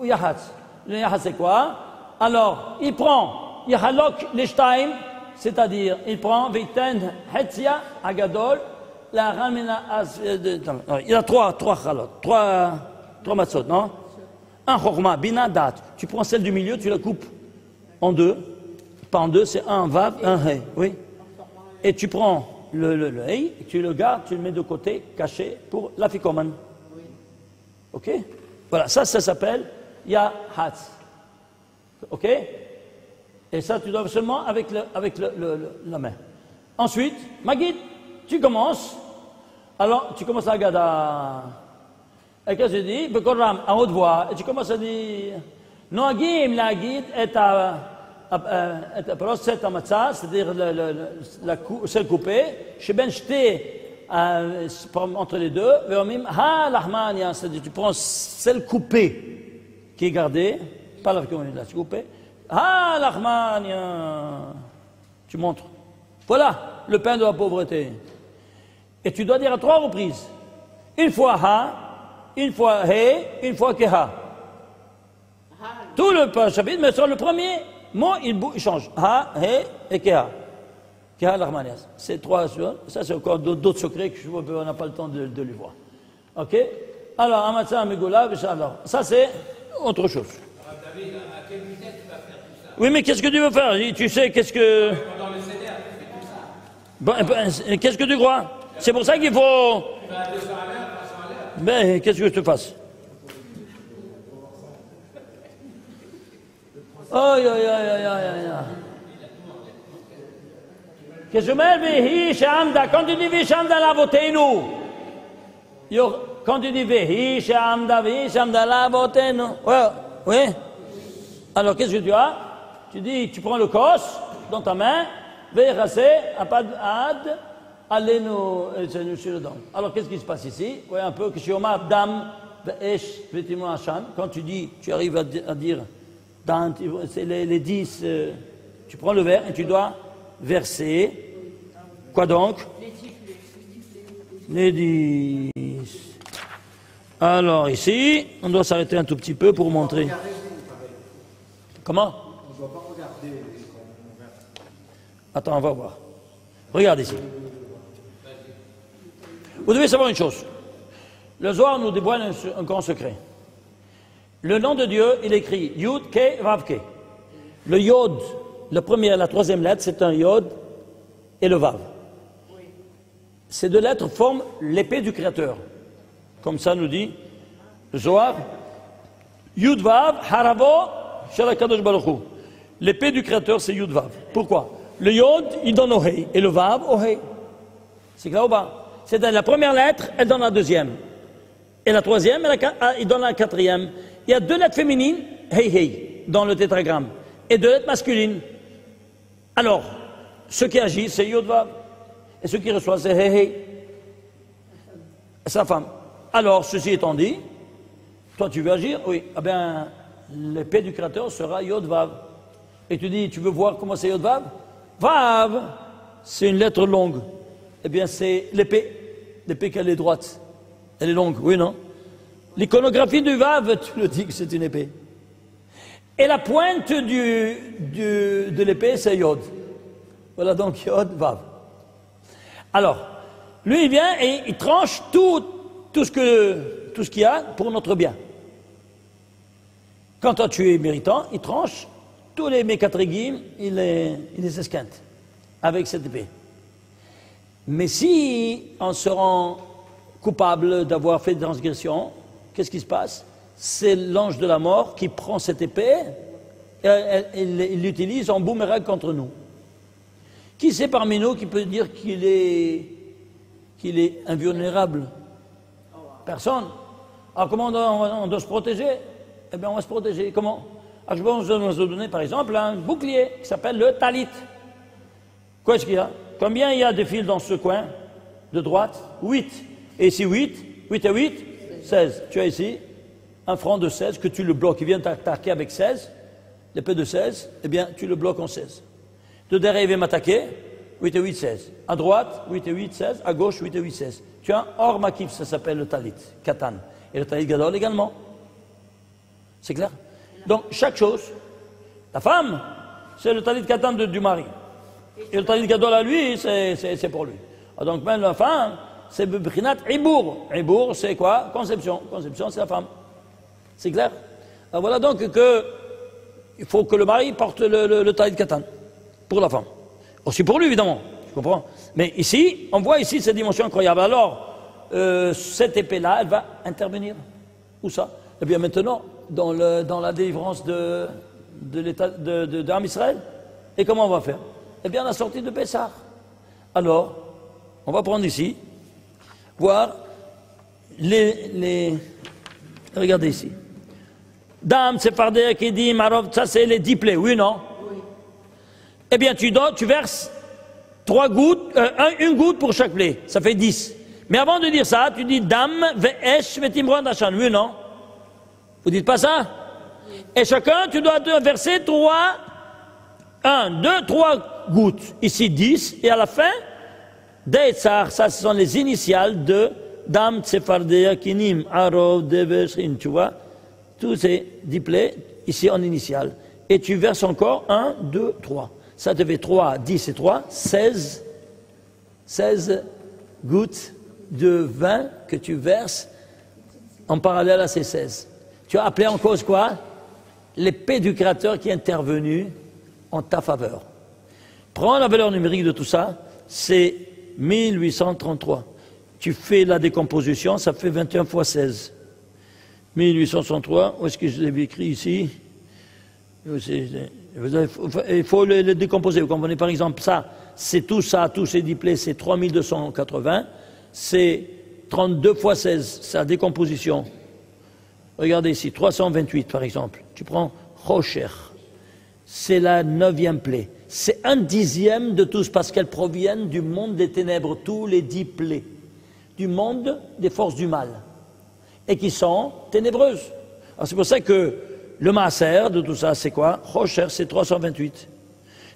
Yahatz. Le yahatz, c'est quoi? Alors, il prend Yahalok l'eshtaim, c'est-à-dire, il prend Viten Hetzia Agadol, la Ramina. Il y a trois chalot, trois matzot, non? Un chorma, bina dat. Tu prends celle du milieu, tu la coupes en deux. Pas en deux, c'est un vav, un hei. Oui. Et tu prends le hei, tu le gardes, tu le mets de côté, caché pour l'afikoman. Ok? Voilà, ça s'appelle yahatz. Ok? Et ça, tu dois seulement avec la main. Ensuite, Magid, tu commences. Alors, tu commences à gada. Et qu'est-ce que tu dis? Bekoram, à haute voix. Et tu commences à dire Noagim, la guide est à procès à matzah, c'est-à-dire celle coupée. Chez Ben Shté, entre les deux. Ha lahmania, c'est-à-dire tu prends celle coupée qui est gardée, pas la communauté, c'est coupée. Ha lahmania, tu montres. Voilà le pain de la pauvreté. Et tu dois dire à 3 reprises. Une fois ha, une fois he, une fois keha. Tout le chapitre, mais sur le premier mot, il change. Ha, he et keha. Keha l'armanias. C'est 3, ça c'est encore d'autres secrets que on n'a pas le temps de les voir. Ok? Alors, amatsa, amegola, alors, ça c'est autre chose. Alors, David, à quelle vitesse tu vas faire tout ça? Oui, mais qu'est-ce que tu veux faire? Tu sais, qu'est-ce que. Pendant le CDR, tu fais tout ça. Bon, qu'est-ce que tu crois? C'est pour ça qu'il faut. Tu vas à 200 à l'heure, 300 à l'heure. Mais qu'est-ce que je te fasse? Aïe, aïe, aïe, aïe, aïe, aïe. Qu'est-ce que je mets? Vehi, Shamda. Quand tu dis Vehi, Shamda, la votez-nous. Quand tu dis Vehi, Shamda, la votez-nous. Ouais, oui. Alors, qu'est-ce que tu as? Tu dis, tu prends le kos dans ta main, Vehi, Rassé, Apad, Ad, allez-nous, sur le dent. Alors, qu'est-ce qui se passe ici? Vous voyez un peu que Shioma, Dam, Ve'esh, Vetimon, Hachan. Quand tu dis, tu arrives à dire, c'est les 10, tu prends le verre et tu dois verser. Quoi donc? Les 10. Alors ici, on doit s'arrêter un tout petit peu pour montrer. Comment? On ne doit pas regarder. Attends, on va voir. Regarde ici. Vous devez savoir une chose. Le Zohar nous dévoile un grand secret. Le nom de Dieu, il écrit Yud, Ke, Vav, Ke. Le Yod, la première, la troisième lettre, c'est un Yod et le Vav. Ces deux lettres forment l'épée du Créateur. Comme ça nous dit le Zohar. Yud, Vav, Haravo, Shalakadosh Baruch Hu. L'épée du Créateur, c'est Yud, Vav. Pourquoi? Le Yod, il donne au Hei, et le Vav au Hei. C'est clair ou pas? C'est-à-dire la première lettre, elle donne la deuxième. Et la troisième, il donne la quatrième. Il y a 2 lettres féminines, Hei Hei, dans le tétragramme, et 2 lettres masculines. Alors, ce qui agit, c'est Yod Vav, et ce qui reçoit, c'est Hei Hei. Sa femme. Alors, ceci étant dit, toi tu veux agir? Oui. Eh bien, l'épée du Créateur sera Yod Vav. Et tu dis, tu veux voir comment c'est Yod Vav? Vav, c'est une lettre longue. Eh bien, c'est l'épée. L'épée qu'elle est droite. Elle est longue, oui, non? L'iconographie du Vav, tu le dis que c'est une épée. Et la pointe de l'épée, c'est Yod. Voilà donc Yod, Vav. Alors, lui, il vient et il tranche tout ce qu'il y a pour notre bien. Quand toi, tu es méritant, il tranche tous les mécatrégim, il les esquinte avec cette épée. Mais si on se rend coupable d'avoir fait des transgressions, qu'est-ce qui se passe? C'est l'ange de la mort qui prend cette épée et il l'utilise en boomerang contre nous. Qui c'est parmi nous qui peut dire qu'il est invulnérable? Personne. Alors comment on doit se protéger? Eh bien on va se protéger. Comment? Alors, je vais vous donner par exemple un bouclier qui s'appelle le talit. Qu'est-ce qu'il y a? Combien il y a de fils dans ce coin de droite? 8. Et ici 8. 8 et 8? 16. Tu as ici un franc de 16 que tu le bloques. Il vient t'attaquer avec 16. L'épée de 16, eh bien tu le bloques en 16. De derrière il vient m'attaquer. 8 et 8, 16. À droite, 8 et 8, 16. À gauche, 8 et 8, 16. Tu as un or makif, ça s'appelle le talit, katan. Et le talit gadol également. C'est clair? Donc, chaque chose, la femme, c'est le talit katan du mari. Et le talit gadol à lui, c'est pour lui. Donc, même la femme, c'est brinat ibour. Ibour, c'est quoi? Conception. Conception, c'est la femme. C'est clair? Alors, voilà donc il faut que le mari porte le talit katan pour la femme. Aussi pour lui, évidemment, tu comprends? Mais ici, on voit ici cette dimension incroyable. Alors, cette épée-là, elle va intervenir. Où ça? Eh bien, maintenant, dans la délivrance de l'État Israël. Et comment on va faire? Eh bien, la sortie de Pessah. Alors, on va prendre ici, voir regardez ici. Dame, Sephardé, Kedi, Marov, ça c'est les 10 plaies, oui ou non? Oui. Eh bien, tu verses 3 gouttes, une goutte pour chaque plaie, ça fait 10. Mais avant de dire ça, tu dis Dame, Ve'esh, Ve'timron, Dachan, oui ou non? Vous dites pas ça? Oui. Et chacun, tu dois verser 1, 2, 3 gouttes. Ici 10, et à la fin, De'etzar, ça ce sont les initiales de Dame, Sephardé, Kinim, Arov, Deveshin, tu vois? Tous ces 10 plaies, ici en initial. Et tu verses encore 1, 2, 3. Ça te fait 3, 10 et 3, 16 gouttes de vin que tu verses en parallèle à ces 16. Tu as appelé en cause quoi? L'épée du Créateur qui est intervenue en ta faveur. Prends la valeur numérique de tout ça, c'est 1833. Tu fais la décomposition, ça fait 21 fois 16. 1863, où est-ce que je l'ai écrit ici? Il faut le décomposer. Vous comprenez, par exemple, ça, c'est tout ça, tous ces 10 plaies, c'est 3280. C'est 32 fois 16, c'est la décomposition. Regardez ici, 328 par exemple. Tu prends Rocher, c'est la 9e plaie. C'est 1/10 de tous parce qu'elles proviennent du monde des ténèbres, tous les 10 plaies. Du monde des forces du mal. Et qui sont ténébreuses. Alors c'est pour ça que le maaser de tout ça, c'est quoi? Rocher, c'est 328.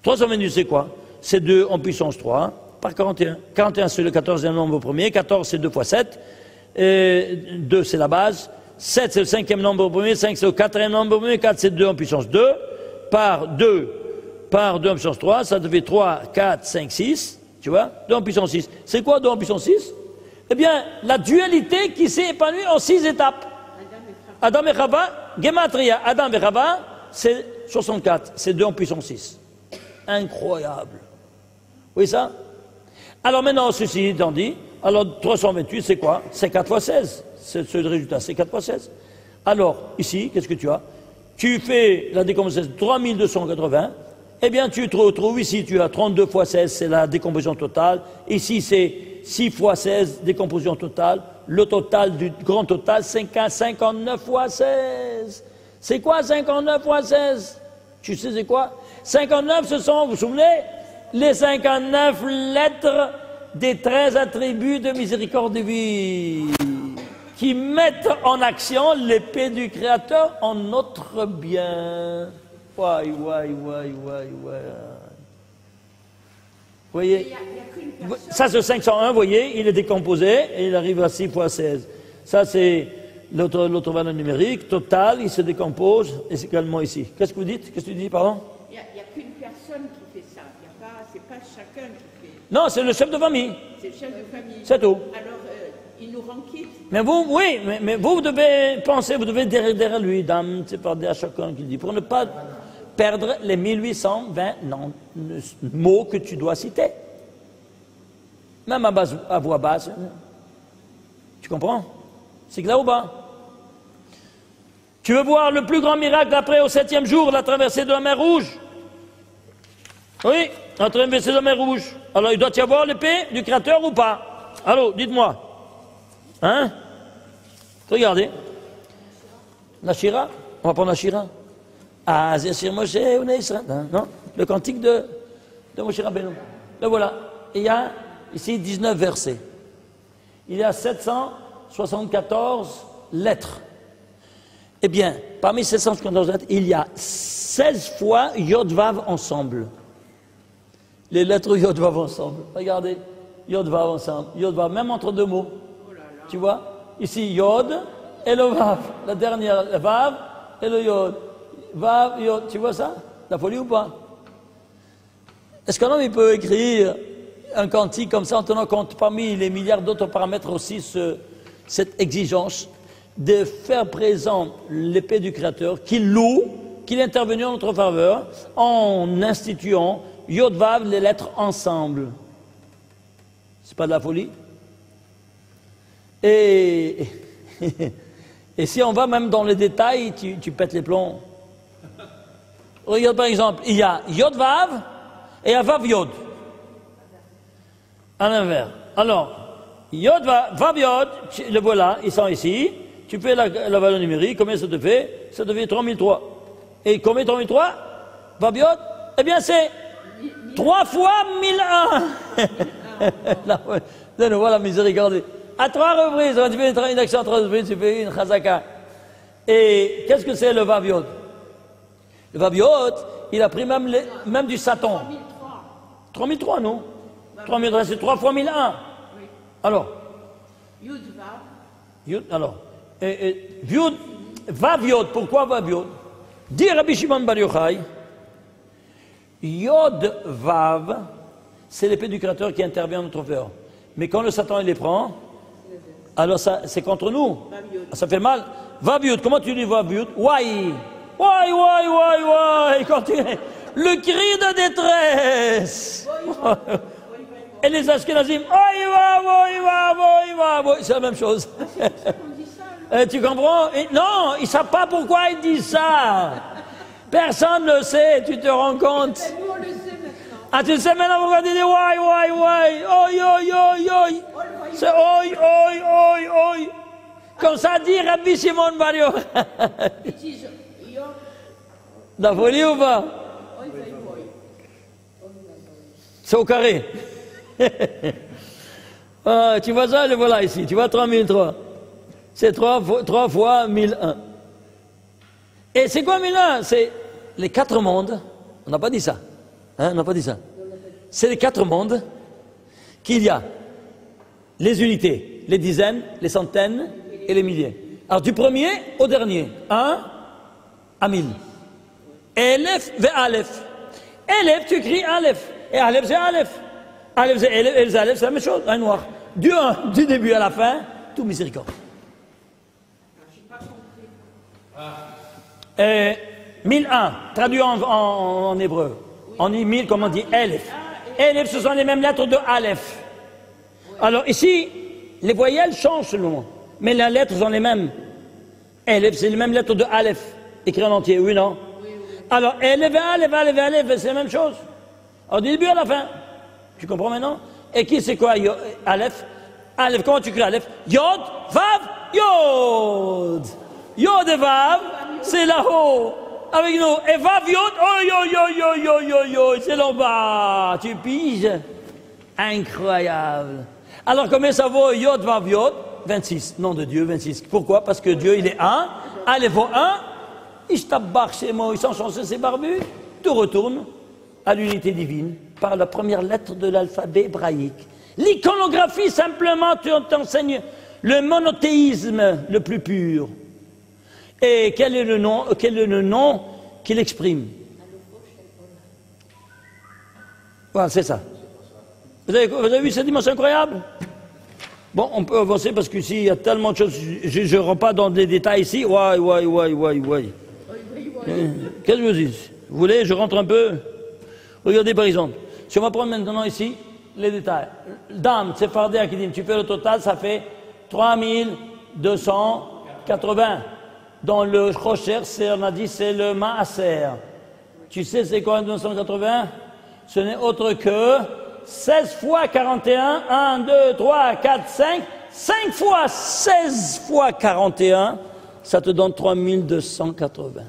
328, c'est quoi? C'est 2 en puissance 3 par 41. 41, c'est le 14e nombre premier. 14, c'est 2 fois 7. 2, c'est la base. 7, c'est le 5e nombre premier. 5, c'est le 4e nombre premier. 4, c'est 2 en puissance 2. Par 2 en puissance 3, ça devait 3, 4, 5, 6. Tu vois? 2 en puissance 6. C'est quoi 2 en puissance 6? Eh bien, la dualité qui s'est épanouie en 6 étapes. Adam et Chava, Gematria, Adam et Chava, c'est 64, c'est 2 en puissance 6. Incroyable. Vous voyez ça? Alors maintenant, ceci étant dit, alors 328, c'est quoi? C'est 4 fois 16. C'est le résultat, c'est 4 fois 16. Alors, ici, qu'est-ce que tu as? Tu fais la décomposition de 3280, eh bien, tu te retrouves ici, tu as 32 fois 16, c'est la décomposition totale. Ici, c'est 6 fois 16, décomposition totale. Le total du grand total, c'est 59 fois 16. C'est quoi 59 fois 16? Tu sais c'est quoi? 59, ce sont, vous vous souvenez, les 59 lettres des 13 attributs de miséricorde divine qui mettent en action l'épée du Créateur en notre bien. Vous voyez, ça c'est 501, vous voyez, il est décomposé et il arrive à 6 fois 16. Ça c'est l'autre valeur numérique, total, il se décompose, et c'est également ici. Qu'est-ce que vous dites? Qu'est-ce que tu dis, pardon? Il n'y a qu'une personne qui fait ça, c'est pas chacun qui fait. Non, c'est le chef de famille. C'est le chef de famille. C'est tout. Alors, il nous rend quitte. Mais vous, oui, mais vous devez penser, vous devez derrière lui, dame, c'est pas à chacun qui dit, pour ne pas perdre les 1820 mots que tu dois citer. même à voix basse. Tu comprends? C'est clair ou pas? Tu veux voir le plus grand miracle après au 7e jour, la traversée de la mer Rouge? Oui, la traversée de la mer Rouge. Alors il doit y avoir l'épée du Créateur ou pas? Allô, dites-moi. Hein? Regardez. La Shira? On va prendre la Shira. Ah, Zéchir Moshe ou Israël? Non, le cantique de Moshe Rabbeinu. Le voilà. Il y a ici 19 versets. Il y a 774 lettres. Eh bien, parmi ces 774 lettres, il y a 16 fois Yod-Vav ensemble. Les lettres Yod-Vav ensemble. Regardez, Yod-Vav ensemble. Yod-Vav, même entre deux mots. Tu vois? Ici, Yod et le Vav. La dernière, le Vav et le Yod. Vav, Yod. Tu vois ça? La folie ou pas? Est-ce qu'un homme il peut écrire un cantique comme ça en tenant compte parmi les milliards d'autres paramètres aussi cette exigence de faire présent l'épée du Créateur qui loue, qu'il est intervenu en notre faveur en instituant Yod-Vav, les lettres ensemble. C'est pas de la folie? Et si on va même dans les détails, tu pètes les plombs. Regarde par exemple, il y a Yod-Vav et un Vav-Yod. À l'inverse. Alors, Yod-Vav, Vav-Yod, le voilà, ils sont ici. Tu fais la valeur numérique, combien ça te fait? Ça te fait 3003. Et combien 3003? Vav-Yod? Eh bien c'est 3 fois 1001. Donne, voilà, miséricorde. À 3 reprises, tu fais une action à 3 reprises, tu fais une chazaka. Et qu'est-ce que c'est le Vav-Yod? Le Vav-Yod, il a pris même du Satan. 3003, non? 3003, c'est 3 fois 1001. Oui. Alors? Yud, alors? Yud, Vav-Yod, pourquoi Vav-Yod? Dit Rabbi Shimon Bar Yochai, Yod-Vav, c'est l'épée du Créateur qui intervient en notre faveur. Mais quand le Satan il les prend, alors c'est contre nous. Ça fait mal. Vav-Yod, comment tu dis Vav-Yod? Wai. Wai, wai, wai, wai. Le cri de détresse. Et les Ashkenazim, c'est la même chose. Tu comprends? Non, ils ne savent pas pourquoi ils disent ça. Personne ne le sait, tu te rends compte? Nous, on le sait maintenant. Ah, tu le sais maintenant pourquoi tu dis wai, wai, wai, oi, oi, oi, oi. C'est oi, oi, oi, oi. Comme ça dit Rabbi Shimon Bar Yochai. La folie ou pas? C'est au carré. Ah, tu vois ça, le voilà ici. Tu vois 3003. C'est 3 fois 1001. Et c'est quoi 1001? C'est les 4 mondes. On n'a pas dit ça. Hein, on n'a pas dit ça. C'est les 4 mondes qu'il y a. Les unités, les dizaines, les centaines et les milliers. Alors du premier au dernier. 1 à 1000. Elef ve Aleph. Elef, tu écris Aleph. Et Aleph, c'est Aleph. Aleph, c'est Elef. Et les Aleph, c'est la même chose. Un noir. Du 1, du début à la fin, tout miséricorde. Et 1001, traduit en hébreu. On dit 1000, comme on dit Elef. Elef, ce sont les mêmes lettres de Aleph. Alors ici, les voyelles changent seulement. Mais les lettres sont les mêmes. Elef, c'est les mêmes lettres de Aleph. Écrit en entier, oui, non? Alors, Elef, Aleph, Aleph, Aleph, c'est la même chose. Alors, du début à la fin. Tu comprends maintenant? Et qui c'est quoi, Aleph? Aleph, comment tu écris Aleph? Yod, Vav, Yod. Yod et Vav, c'est là-haut. Avec nous. Et Vav, Yod, oi, c'est là-bas. Tu piges? Incroyable. Alors, combien ça vaut Yod, Vav, Yod? 26. Nom de Dieu, 26. Pourquoi? Parce que Dieu, il est un. Aleph vaut 1. Ishtabach, c'est moi, ils sont chanceux, c'est barbu. Tout retourne à l'unité divine par la première lettre de l'alphabet hébraïque. L'iconographie, simplement, t'enseigne le monothéisme le plus pur. Et quel est le nom qu'il exprime? Voilà, c'est ça. Vous avez vu cette dimension incroyable? Bon, on peut avancer parce qu'ici, il y a tellement de choses. Je ne rentre pas dans des détails ici. Ouais. Qu'est-ce que je vous dis? Vous voulez, je rentre un peu? Regardez par exemple. Si on va prendre maintenant ici, les détails. Dame, c'est Fardé Akidim, tu fais le total, ça fait 3280. Dans le Rocher, on a dit c'est le Maaser. Tu sais c'est quoi 280? Ce n'est autre que 16 fois 41, 1, 2, 3, 4, 5, 5 fois 16 fois 41, ça te donne 3280.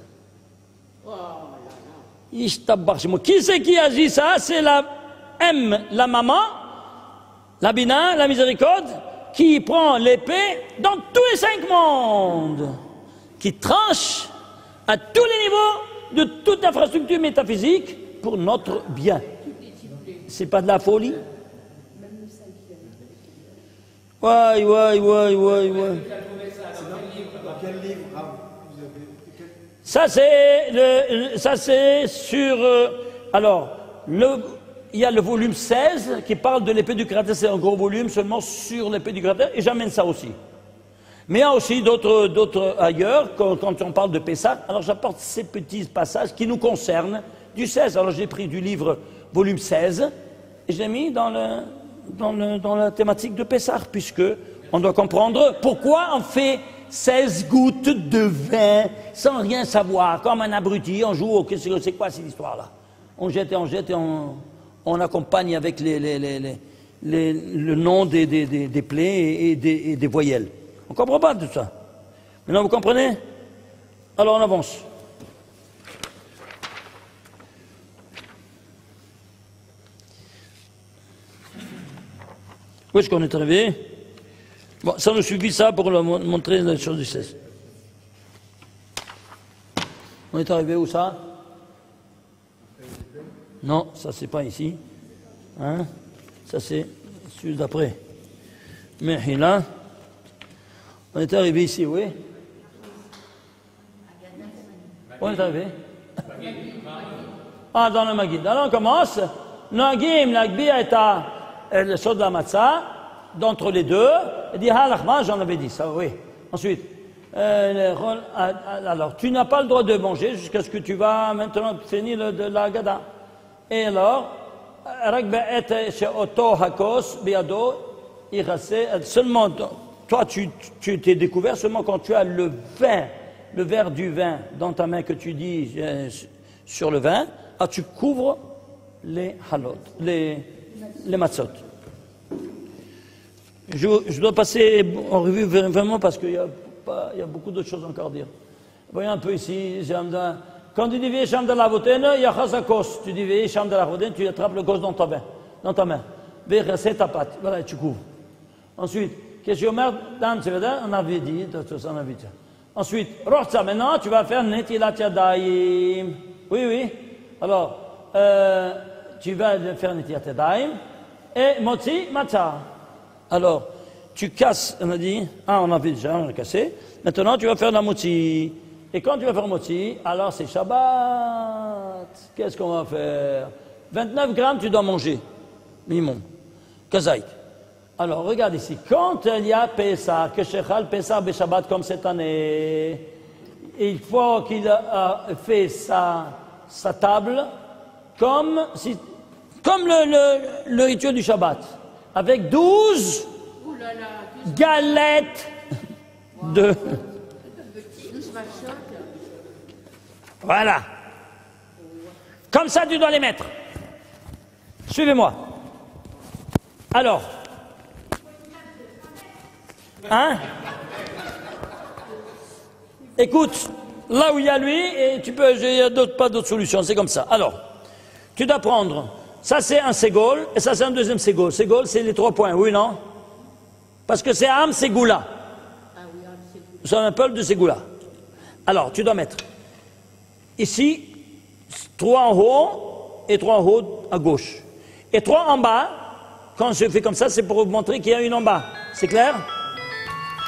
Qui c'est qui agit ça? C'est la M, la maman, la Bina, la miséricorde, qui prend l'épée dans tous les 5 mondes, qui tranche à tous les niveaux de toute infrastructure métaphysique pour notre bien. C'est pas de la folie? Ouais. Ça c'est sur... alors, il y a le volume 16 qui parle de l'épée du Créateur, c'est un gros volume seulement sur l'épée du Créateur, et j'amène ça aussi. Mais il y a aussi d'autres ailleurs, quand on parle de Pessah, alors j'apporte ces petits passages qui nous concernent du 16. Alors j'ai pris du livre volume 16 et je l'ai mis dans la thématique de Pessah, puisque on doit comprendre pourquoi on fait 16 gouttes de vin sans rien savoir, comme un abruti, on joue, c'est quoi cette histoire-là? On jette et on accompagne avec le nom des plaies et des voyelles. On ne comprend pas tout ça. Maintenant, vous comprenez? Alors, on avance. Où est-ce qu'on est arrivé? Bon, ça nous suffit ça pour montrer la chose du 16. On est arrivé où ça? Non, ça c'est pas ici. Hein? Ça c'est celui d'après. Mais là, on est arrivé ici, oui. Où on est arrivé? Ah, dans le Magid. Alors on commence. Nagim, l'agbi est à le saut de la matzah, d'entre les deux. Il dit, ah, l'achma, j'en avais dit ça, oui. Ensuite, alors, tu n'as pas le droit de manger jusqu'à ce que tu vas maintenant finir de la Gada. Et alors, seulement, toi, tu t'es découvert seulement quand tu as le verre du vin dans ta main que tu dis sur le vin, tu couvres les halot, les matzot. Je dois passer en revue vraiment parce qu'il y a beaucoup d'autres choses encore à dire. Voyez un peu ici, quand tu dis viens cham de la votene, il y a chazakos. Tu dis viens cham de la votene, tu attrapes le gos dans ta main. Viens ta patte, voilà, tu couvres. Ensuite, qu'est-ce que je mets dans ce vedin? On avait dit, on avait dit. Ensuite, rocha, maintenant tu vas faire netilat yadayim. Oui. Alors, tu vas faire netilat yadayim et motzi matzah. Alors, tu casses, on a dit, on avait déjà, on a cassé. Maintenant, tu vas faire la motzi. Et quand tu vas faire motzi, alors c'est Shabbat. Qu'est-ce qu'on va faire? 29 grammes, tu dois manger. Minimum. Kazaïk. Alors, regarde ici. Quand il y a Pessah, que Shechal Pessah Shabbat comme cette année, il faut qu'il fait sa table comme le rituel du Shabbat. Avec 12 galettes de... Voilà. Comme ça, tu dois les mettre. Suivez-moi. Alors. Hein? Écoute, là où il y a lui, et il n'y a pas d'autre solution, c'est comme ça. Alors, tu dois prendre... Ça, c'est un ségol, et ça, c'est un deuxième ségol. Ségol, c'est les 3 points, oui, non? Parce que c'est Am Ségoula. C'est un peu de Ségoula. Alors, tu dois mettre ici 3 en haut et 3 en haut à gauche. Et 3 en bas, quand je fais comme ça, c'est pour vous montrer qu'il y a une en bas. C'est clair?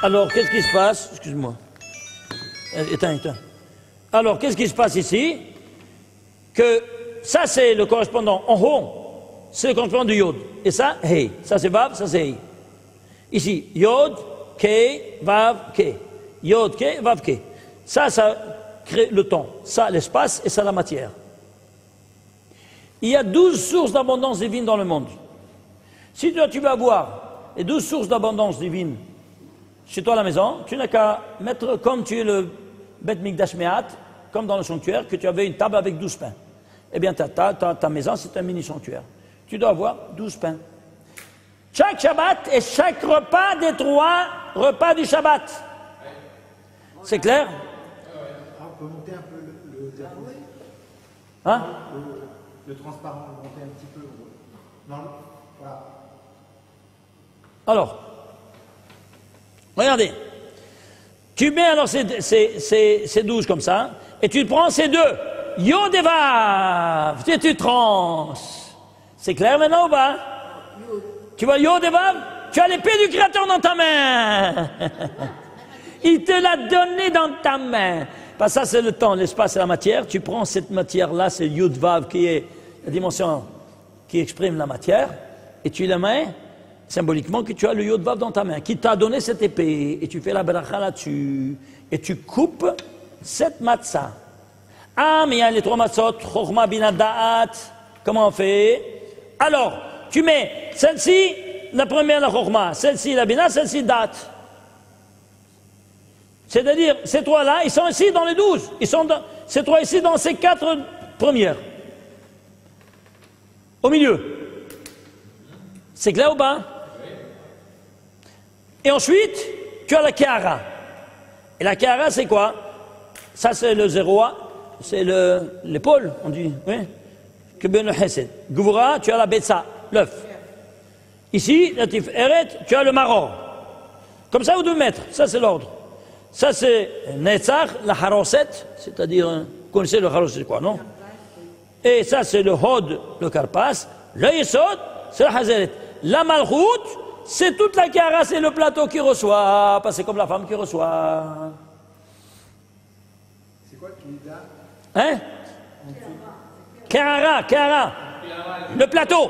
Alors, qu'est-ce qui se passe? Excuse-moi. Éteins. Alors, qu'est-ce qui se passe ici? Que ça, c'est le correspondant en haut, c'est le correspondant du Yod. Et ça, Hey. Ça, c'est Vav, ça, c'est Hey. Ici, Yod, Kei, Vav, Kei. Yod, Kei, Vav, Kei. Ça crée le temps. Ça, l'espace, et ça, la matière. Il y a 12 sources d'abondance divine dans le monde. Si toi, tu veux avoir les 12 sources d'abondance divine chez toi à la maison, tu n'as qu'à mettre, comme tu es le Bet Mikdash Me'at, comme dans le sanctuaire, que tu avais une table avec 12 pains. Eh bien, ta maison, c'est un mini-sanctuaire. Tu dois avoir 12 pains. Chaque Shabbat et chaque repas des 3 repas du Shabbat. C'est clair? On peut monter un peu le Hein? le transparent, le monter un petit peu. Non, voilà. Alors, regardez. Tu mets alors ces 12 comme ça, et tu prends ces 2. Yod et Vav. Et tu trans. C'est clair maintenant ou pas? Tu vois Yod et Vav? Tu as l'épée du Créateur dans ta main. Il te l'a donné dans ta main. Parce que ça, c'est le temps, l'espace et la matière. Tu prends cette matière-là, c'est Yud Vav qui est la dimension qui exprime la matière, et tu la mets symboliquement que tu as le Yud Vav dans ta main, qui t'a donné cette épée, et tu fais la bracha là-dessus, et tu coupes cette matzah. Ah, mais il y a les 3 matzot, Chochma Bina Da'at. Comment on fait? Alors, tu mets celle-ci, la première, la Chochma, celle-ci, la Bina, celle-ci, Da'at. C'est-à-dire, ces 3-là, ils sont ici dans les 12. Ces 3 ici dans ces 4 premières. Au milieu. C'est clair ou pas? Et ensuite, tu as la Kehara. Et la Kehara, c'est quoi? Ça, c'est le 0A, c'est l'épaule, on dit. Oui. Que ben le Hesed. Gvura, tu as la Betsa, l'œuf. Ici, la Tiferet, tu as le Maror. Comme ça, vous devez mettre. Ça, c'est l'ordre. Ça, c'est Netzach, la Haroset, c'est-à-dire, vous connaissez le Haroset, c'est quoi, non? Et ça, c'est le Hod, le Karpas. Le Yesod, c'est la Hazeret. La Malchut, c'est toute la Kehara, c'est le plateau qui reçoit, parce que c'est comme la femme qui reçoit. C'est quoi qui est là? Hein? Kehara. Le plateau.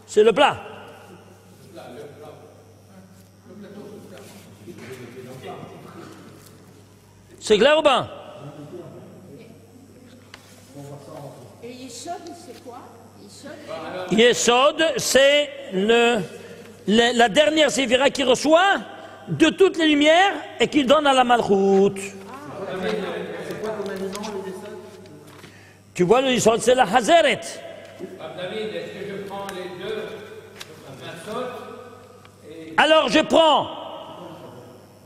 C'est le plat. C'est clair ou pas? Et Yesod, c'est quoi? Yesod, c'est la dernière séphira qui reçoit de toutes les lumières et qui donne à la Malchut. C'est quoi comme aliment, le Yesod? Tu vois, le Yesod, c'est la Hazeret. David, est-ce que je prends les 2 matzot et... Alors, je prends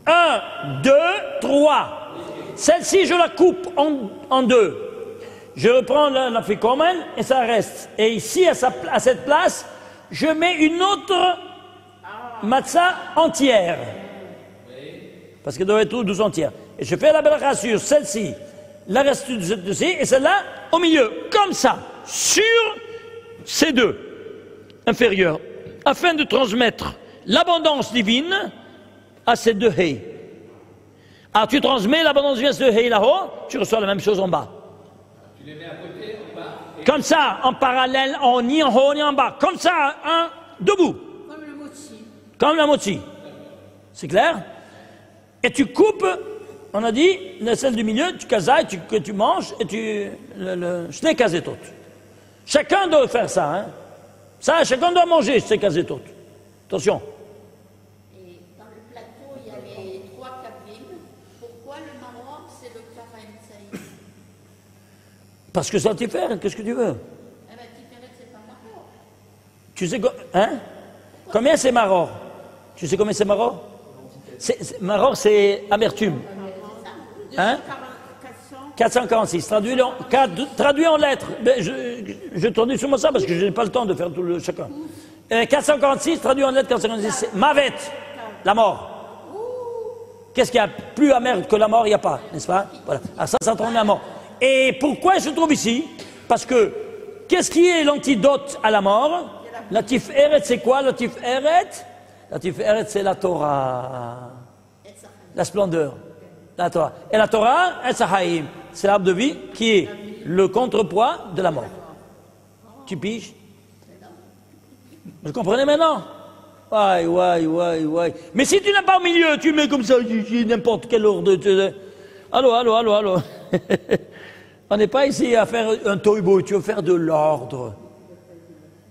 1, 2, 3. Celle-ci, je la coupe en 2. Je reprends la Fikomen et ça reste. Et ici, à cette place, je mets une autre matzah entière. Parce qu'elle doit être 12 entières. Et je fais la bracha sur celle-ci, la reste de celle-ci, et celle-là au milieu, comme ça, sur ces 2 inférieurs, afin de transmettre l'abondance divine à ces 2 haies. Alors tu transmets l'abondance divine à ces 2 haies là-haut, tu reçois la même chose en bas. Tu les mets à côté, en bas. Comme ça, en parallèle, ni en haut ni en bas. Comme ça, debout. Comme le motzi. Comme la motzi. C'est clair? Et tu coupes, on a dit, celle du milieu, tu casailles, que tu manges, et je t'ai casé tout. Chacun doit faire ça. Hein. Ça, chacun doit manger, je t'ai casé tout. Attention. Et dans le plateau, il y a les 3 kavim. Pourquoi le Maroc, c'est le Karaim Tsaïd? Parce que ça t'y fait, qu'est-ce que tu veux? Eh bien, Tiferet, c'est pas Maroc. Tu sais, hein? Combien c'est Maror? Tu sais combien c'est Maror? Maror, c'est amertume. Hein? 446. Traduit en lettres. Je traduis sur moi ça parce que je n'ai pas le temps de faire tout le chacun. 446, traduit en lettres, 446, c'est Mavet, la mort. Qu'est-ce qu'il y a plus amer que la mort? Il n'y a pas, n'est-ce pas? Voilà. Alors ça transmet la mort. Et pourquoi il se trouve ici? Parce que, qu'est-ce qui est l'antidote à la mort? La Tiferet, c'est quoi la Tiferet? La Tiferet, c'est la Torah. La splendeur. La Torah. Et la Torah, c'est l'arbre de vie qui est le contrepoids de la mort. Tu piges? Vous comprenez maintenant? Ouais. Mais si tu n'as pas au milieu, tu mets comme ça, n'importe quel ordre. Allô. On n'est pas ici à faire un toibo, tu veux faire de l'ordre.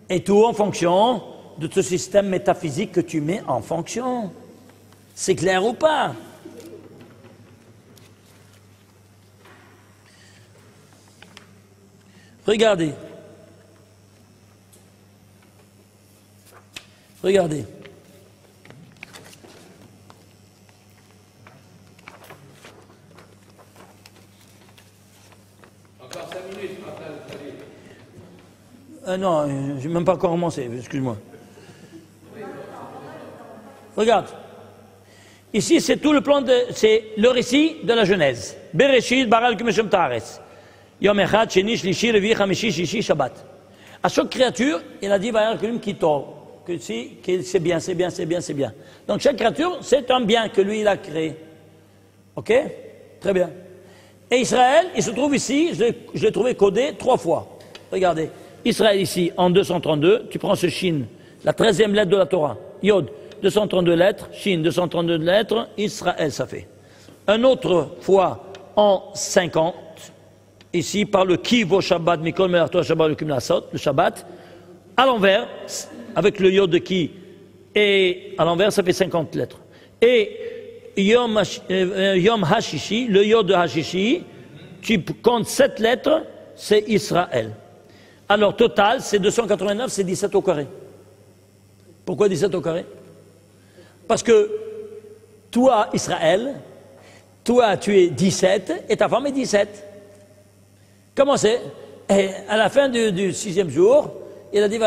Et tout en fonction de ce système métaphysique que tu mets en fonction. C'est clair ou pas? Regardez. Regardez. Encore 5 minutes, Martin. Non, je n'ai même pas encore commencé, excuse-moi. Regarde. Ici, c'est tout le plan c'est le récit de la Genèse. Bereshit, bara Elokim Hashem Ta'aretz. Yom Echad, Sheni, Shlishi, Levi, Chamishi, Shishi, Shabbat. À chaque créature, il a dit, va y avoir qui tord. Que c'est bien, c'est bien, c'est bien, c'est bien. Donc chaque créature, c'est un bien que lui, il a créé. Ok? Très bien. Et Israël, il se trouve ici, je l'ai trouvé codé 3 fois. Regardez. Israël ici, en 232, tu prends ce Shin, la 13e lettre de la Torah. Yod, 232 lettres, Shin, 232 lettres, Israël, ça fait. Un autre fois, en 50, ici, par le Kivo Shabbat, Mikol Melarto Shabbat, le Shabbat, à l'envers, avec le Yod de Ki, et à l'envers, ça fait 50 lettres. Et Yom Hashishi, le Yod de Hashishi, tu comptes 7 lettres, c'est Israël. Alors, total, c'est 289, c'est 17 au carré. Pourquoi 17 au carré? Parce que toi, Israël, toi, tu es 17 et ta femme est 17. Comment c'est? Et à la fin du 6e jour, il a dit, il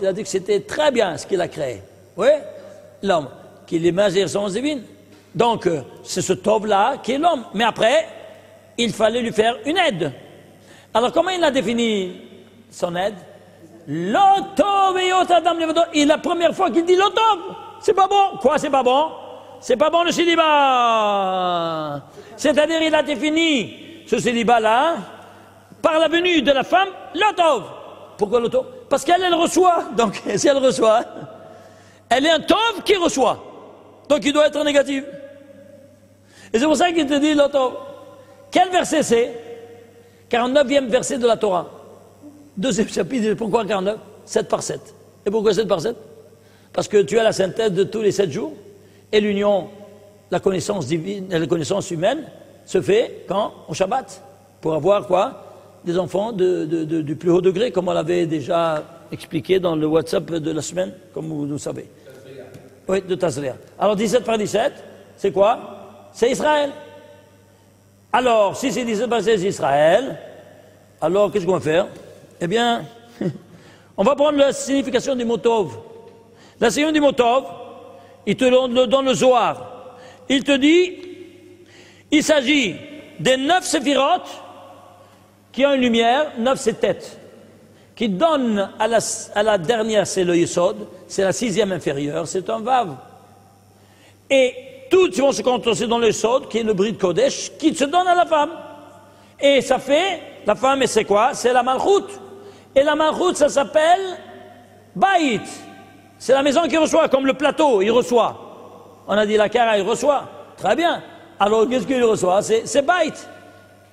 a dit que c'était très bien ce qu'il a créé. Oui, l'homme, qu'il est majeur sans divine. Donc, c'est ce Tov-là qui est l'homme. Mais après, il fallait lui faire une aide. Alors, comment il a défini son aide? L'otov et Adam Levodo. Et la première fois qu'il dit l'otov, c'est pas bon. Quoi, c'est pas bon? C'est pas bon le célibat. C'est-à-dire, il a défini ce célibat-là par la venue de la femme, l'otov. Pourquoi l'otov? Parce qu'elle, elle reçoit. Donc, si elle reçoit, elle est un tov qui reçoit. Donc, il doit être négatif. Et c'est pour ça qu'il te dit l'otov. Quel verset c'est? 49e verset de la Torah. 2e chapitre, pourquoi 49? 7 par 7. Et pourquoi 7 par 7? Parce que tu as la synthèse de tous les 7 jours, et l'union, la connaissance divine, la connaissance humaine, se fait quand? Au Shabbat. Pour avoir quoi? Des enfants du plus haut degré, comme on l'avait déjà expliqué dans le WhatsApp de la semaine, comme vous savez. Oui, de Tazria. Alors 17 par 17, c'est quoi? C'est Israël. Alors, si c'est 17 par 17, c'est Israël, alors qu'est-ce qu'on va faire? Eh bien, on va prendre la signification du mot Tov. La signification du mot Tov, il te le donne le Zohar. Il te dit, il s'agit des 9 séphirotes qui ont une lumière, 9 c'est tête, qui donne à la dernière, c'est le Yesod, c'est la 6e inférieure, c'est un Vav. Et toutes vont se concentrer dans le Yesod, qui est le Brit Kodesh, qui se donne à la femme. Et ça fait, la femme, et c'est quoi? C'est la Malchut. Et la Malchut, ça s'appelle Baït. C'est la maison qui reçoit, comme le plateau, il reçoit. On a dit la Kara, il reçoit. Très bien. Alors, qu'est-ce qu'il reçoit? C'est Baït.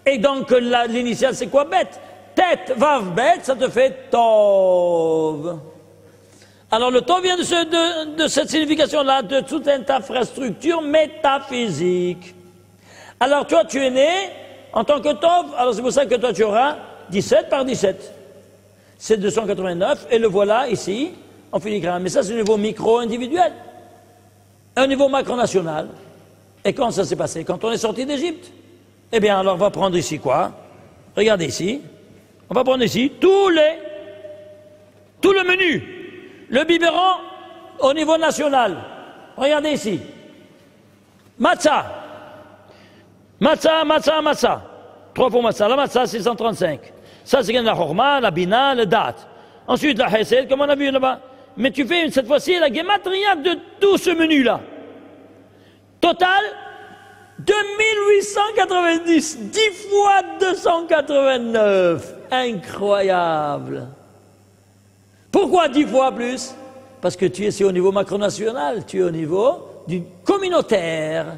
Et donc, l'initiale, c'est quoi? Bête. Tête, Vav, bête, ça te fait Tov. Alors, le Tov vient de cette signification-là, de toute une infrastructure métaphysique. Alors, toi, tu es né en tant que Tov, alors c'est pour ça que toi, tu auras 17 par 17. C'est 289, et le voilà ici, en filigrane. Mais ça, c'est au niveau micro-individuel. Au niveau macro-national. Et quand ça s'est passé? Quand on est sorti d'Égypte. Eh bien, alors, on va prendre ici quoi? Regardez ici. On va prendre ici tout le menu. Le biberon au niveau national. Regardez ici. Matzah. Matzah, matzah, matzah. 3 fois matzah. La matzah, c'est 135. Ça, c'est la chorma, la bina, le dat. Ensuite, la chesed, comme on a vu là-bas. Mais tu fais cette fois-ci la gematria de tout ce menu-là. Total, 2890. 10 fois 289. Incroyable. Pourquoi 10 fois plus? Parce que tu es au niveau macronational, tu es au niveau du communautaire.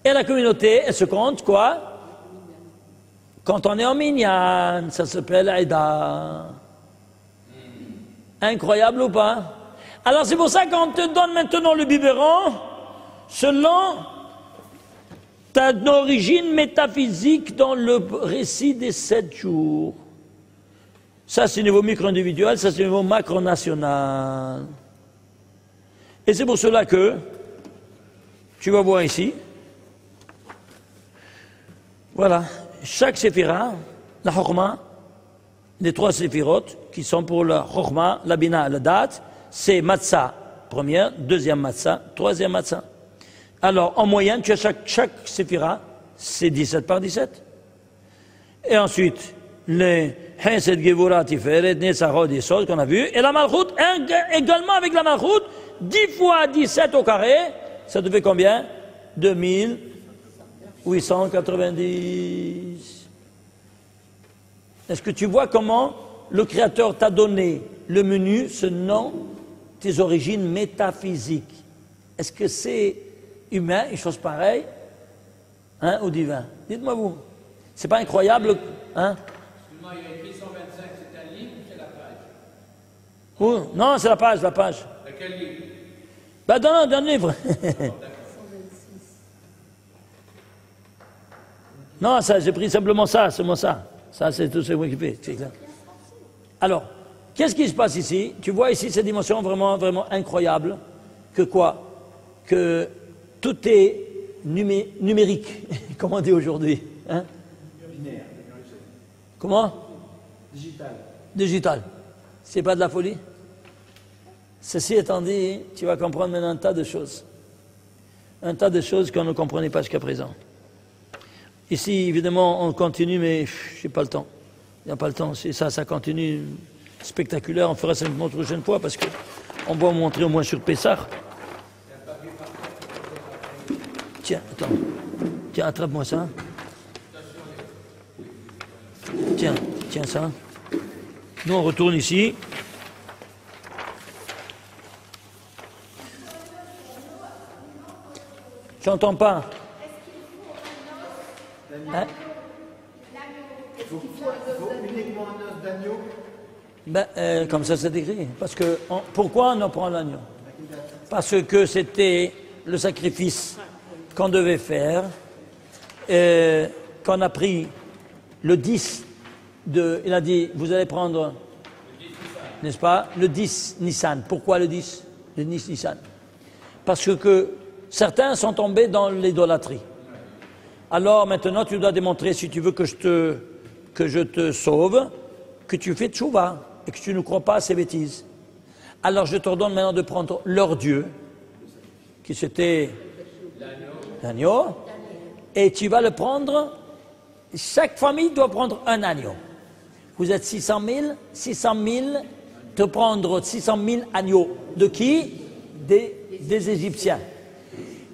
Et la communauté, elle se compte quoi? Quand on est en minyan, ça s'appelle Aïda. Incroyable ou pas? Alors c'est pour ça qu'on te donne maintenant le biberon selon ta origine métaphysique dans le récit des 7 jours. Ça c'est au niveau micro-individuel, ça c'est au niveau macro-national. Et c'est pour cela que, tu vas voir ici, voilà, chaque séphira, la Chokhmah, les 3 séphirotes qui sont pour la Chokhmah, la Bina, la date, c'est Matzah, première, deuxième Matzah, troisième Matzah. Alors, en moyenne, tu as chaque séphira, c'est 17 par 17. Et ensuite, les Hesed, Gevura, Tiferet, Netzachot, Yesod qu'on a vu, et la Malchut, également avec la Malchut, 10 fois 17 au carré, ça te fait combien? 2890. Est-ce que tu vois comment le Créateur t'a donné le menu, ce nom, tes origines métaphysiques? Est-ce que c'est humain, une chose pareille, hein, ou divin? Dites-moi vous. C'est pas incroyable, hein? Excuse-moi, il y a écrit 125, c'est un livre ou c'est la page? Oh, non, c'est la page, la page. De quel livre? Ben, dans un livre. Non, ça, j'ai pris simplement ça, c'est moi ça. Ça, c'est tout ce qui fait. Alors, qu'est-ce qui se passe ici? Tu vois ici cette dimension vraiment, vraiment incroyable. Que quoi? Que tout est numérique, comme on dit aujourd'hui. Hein? Binaire. Comment? Digital. Digital. C'est pas de la folie? Ceci étant dit, tu vas comprendre maintenant un tas de choses. Un tas de choses qu'on ne comprenait pas jusqu'à présent. Ici, évidemment, on continue, mais je n'ai pas le temps. Il n'y a pas le temps. Ça continue spectaculaire. On fera ça une autre prochaine fois parce qu'on va montrer au moins sur Pessah. Tiens, attends. Tiens, attrape-moi ça. Tiens ça. Nous, on retourne ici. J'entends pas. Hein? Il faut uniquement un os d'agneau. Ben, comme ça c'est écrit. Parce que, pourquoi on en prend l'agneau? Parce que c'était le sacrifice qu'on devait faire, qu'on a pris le 10 de... Il a dit, vous allez prendre, n'est-ce pas, le 10 Nissan. Pourquoi le 10? Le 10 Nissan. Parce que certains sont tombés dans l'idolâtrie. Alors maintenant, tu dois démontrer, si tu veux que je te sauve, que tu fais tchouva et que tu ne crois pas à ces bêtises. Alors je t'ordonne maintenant de prendre leur Dieu, qui c'était l'agneau, et tu vas le prendre. Chaque famille doit prendre un agneau. Vous êtes 600 000, te prendre 600 000 agneaux. De qui? Des Égyptiens.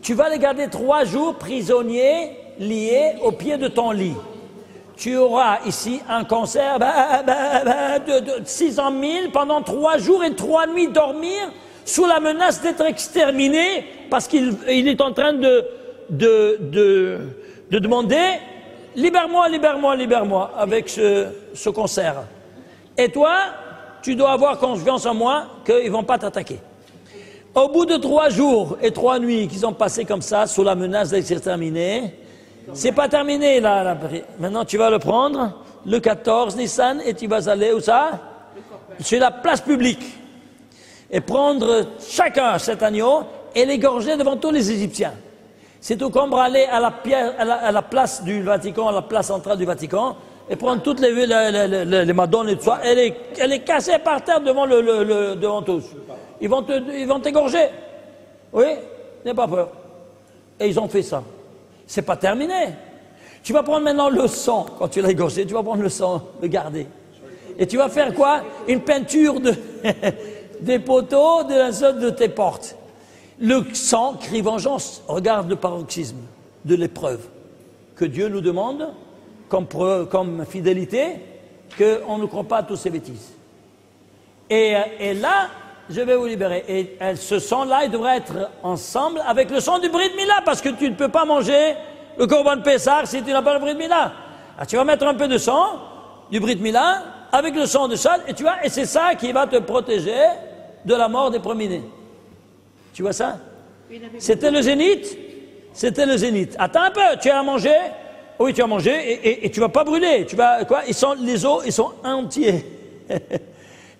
Tu vas les garder 3 jours prisonniers, liés au pied de ton lit. Tu auras ici un concert de 600 000 pendant 3 jours et 3 nuits dormir sous la menace d'être exterminé parce qu'il est en train de demander « Libère-moi, libère-moi, libère-moi » avec ce concert. Et toi, tu dois avoir confiance en moi qu'ils ne vont pas t'attaquer. Au bout de 3 jours et 3 nuits qu'ils ont passé comme ça, sous la menace d'être exterminés, c'est pas terminé là. Maintenant, tu vas le prendre, le 14 Nissan, et tu vas aller où ça? Sur la place publique. Et prendre chacun cet agneau et l'égorger devant tous les Égyptiens. C'est tout comme aller à la place du Vatican, à la place centrale du Vatican, et prendre toutes les madones et tout ça, elle est cassée par terre devant tous. Ils vont t'égorger. Oui, n'aie pas peur. Et ils ont fait ça. C'est pas terminé. Tu vas prendre maintenant le sang, quand tu l'as égorgé, tu vas prendre le sang, le garder. Et tu vas faire quoi? Une peinture des poteaux, de la zone de tes portes. Le sang crie vengeance. Regarde le paroxysme de l'épreuve que Dieu nous demande comme fidélité, qu'on ne croit pas à toutes ces bêtises. Et là, je vais vous libérer. Et ce sang-là, il devrait être ensemble avec le sang du Brit Mila, parce que tu ne peux pas manger le Korban Pessah si tu n'as pas le Brit Mila. Alors, tu vas mettre un peu de sang du Brit Mila avec le sang de cheval, et tu vois, et c'est ça qui va te protéger de la mort des premiers-nés. Tu vois ça? C'était le zénith. C'était le zénith. Attends un peu, tu as à manger? Oui, tu as mangé, et tu vas pas brûler. Tu vas, quoi? Les os, ils sont entiers.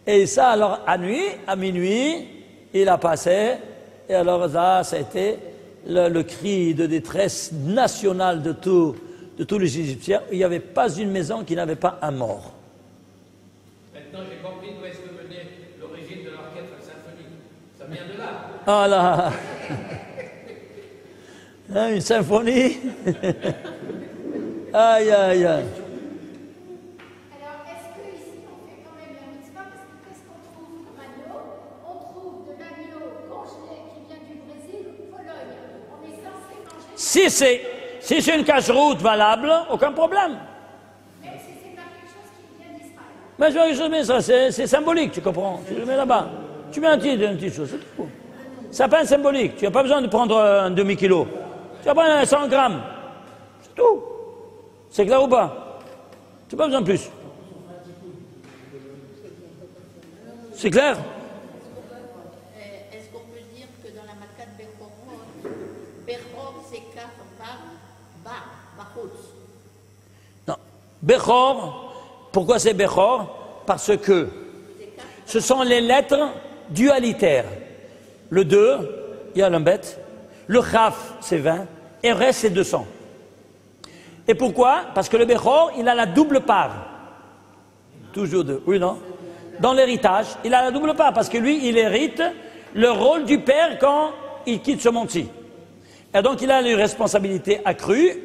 Et ça, alors, à minuit, il a passé, et alors là, ça a été le cri de détresse nationale de tous les Égyptiens. Il n'y avait pas une maison qui n'avait pas un mort. Maintenant, j'ai compris d'où est-ce que venait l'origine de l'orchestre symphonique. Ça vient de là. Ah là. Hein, une symphonie. Aïe, aïe, aïe. Alors, est-ce qu'ici on fait quand même la mitzvah? Parce que qu'est-ce qu'on trouve comme agneau? On trouve de l'agneau congelé qui vient du Brésil ou de Pologne. On est censé manger. Si c'est une cache-route valable, aucun problème. Même si c'est pas quelque chose qui vient d'Israël. Mais je mets ça, c'est symbolique, tu comprends? Tu le mets là-bas. Tu mets une petite chose, c'est tout. Ça pas un symbolique. Tu n'as pas besoin de prendre un demi-kilo. Tu vas prendre 100 grammes. C'est tout. C'est clair ou pas? Tu n'as pas besoin de plus. C'est clair? Est-ce qu'on peut dire que dans la Makat Bechor, c'est Kaf, Bachutz? Non. Bechor, pourquoi c'est Bechor? Parce que ce sont les lettres dualitaires. Le 2, il y a l'embet. Le Chaf, c'est 20. Et le reste, c'est 200. Et pourquoi? Parce que le Bechor, il a la double part. Toujours 2. Oui, non? Dans l'héritage, il a la double part. Parce que lui, il hérite le rôle du père quand il quitte ce monde-ci. Et donc, il a une responsabilité accrue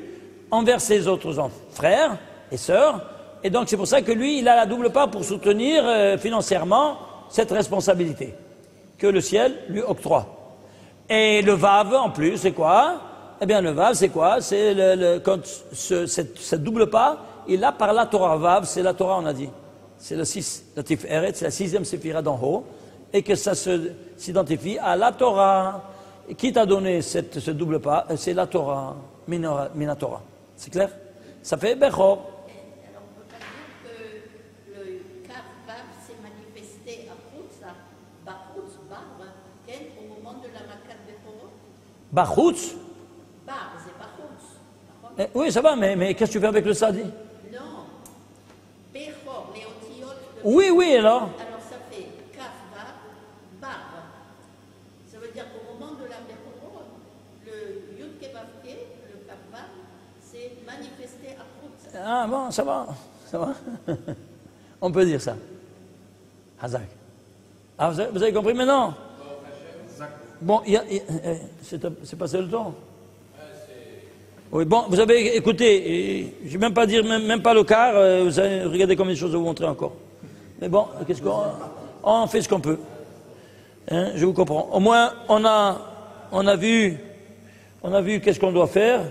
envers ses autres frères et sœurs. Et donc, c'est pour ça que lui, il a la double part pour soutenir financièrement cette responsabilité que le ciel lui octroie. Et le Vav, en plus, c'est quoi? Eh bien, le Vav, c'est quoi? C'est quand cette double part, il a par la Torah. Vav, c'est la Torah, on a dit. C'est le 6, la Tiferet, c'est la 6e séphira d'en haut. Et que ça s'identifie à la Torah. Et qui t'a donné ce double part? C'est la Torah, Minatora. C'est clair? Ça fait Bechor. Alors, on ne peut pas dire que le Kaf, Vav s'est manifesté à Bachutz, Barbe, au moment de la Makat Bechor? Bachutz? Bar, c'est Bachutz. Oui, ça va, mais qu'est-ce que tu fais avec le sadi? Non. Bechor, les otiotes de... Oui, alors? Alors ça fait Kaf, Vav, Barbe. Ça veut dire qu'au moment de la Bechor, le Yud Kevavke, le Kaf, Vav, s'est manifesté à Bachutz. Ah bon, ça va. On peut dire ça. Hazak. Ah, vous avez compris maintenant? Bon, c'est passé le temps. Oui, bon, vous avez écouté, je ne vais même pas dire, même pas le quart, vous avez regardé combien de choses à vous montrer encore. Mais bon, on fait ce qu'on peut. Hein, je vous comprends. Au moins, on a vu qu'est-ce qu'on doit faire.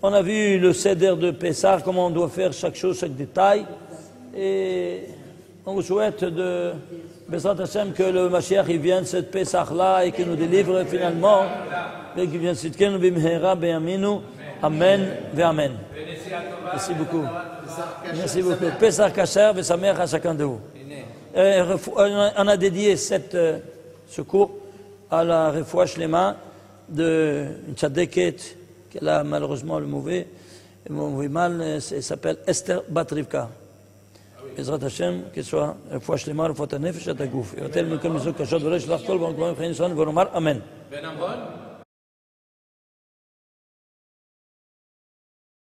On a vu le Seder de Pessah, comment on doit faire chaque chose, chaque détail. Et on vous souhaite de Bezrat Hashem que le Mashiach il vienne cette Pessah-là et qu'il nous délivre finalement. Et qu'il vienne Sitkenu bimhera beyaminu. Amen ve Amen. Merci beaucoup. Merci beaucoup. Pessah Kasher ve Sameach à chacun de vous. On a dédié ce cours à la Refoua Shlema de une tzadeket qu'elle a malheureusement le mauvais mal, elle s'appelle Esther Bat Rivka. Bezrat Hashem, qu'elle soit Refoua Shlema, Refoua Tanefesh, Atagouf. Et tel me comme les autres, Kachad, Volech, Lachkol, Bon, Kol, Chen, Son, Voromar, Amen. Ben Amron.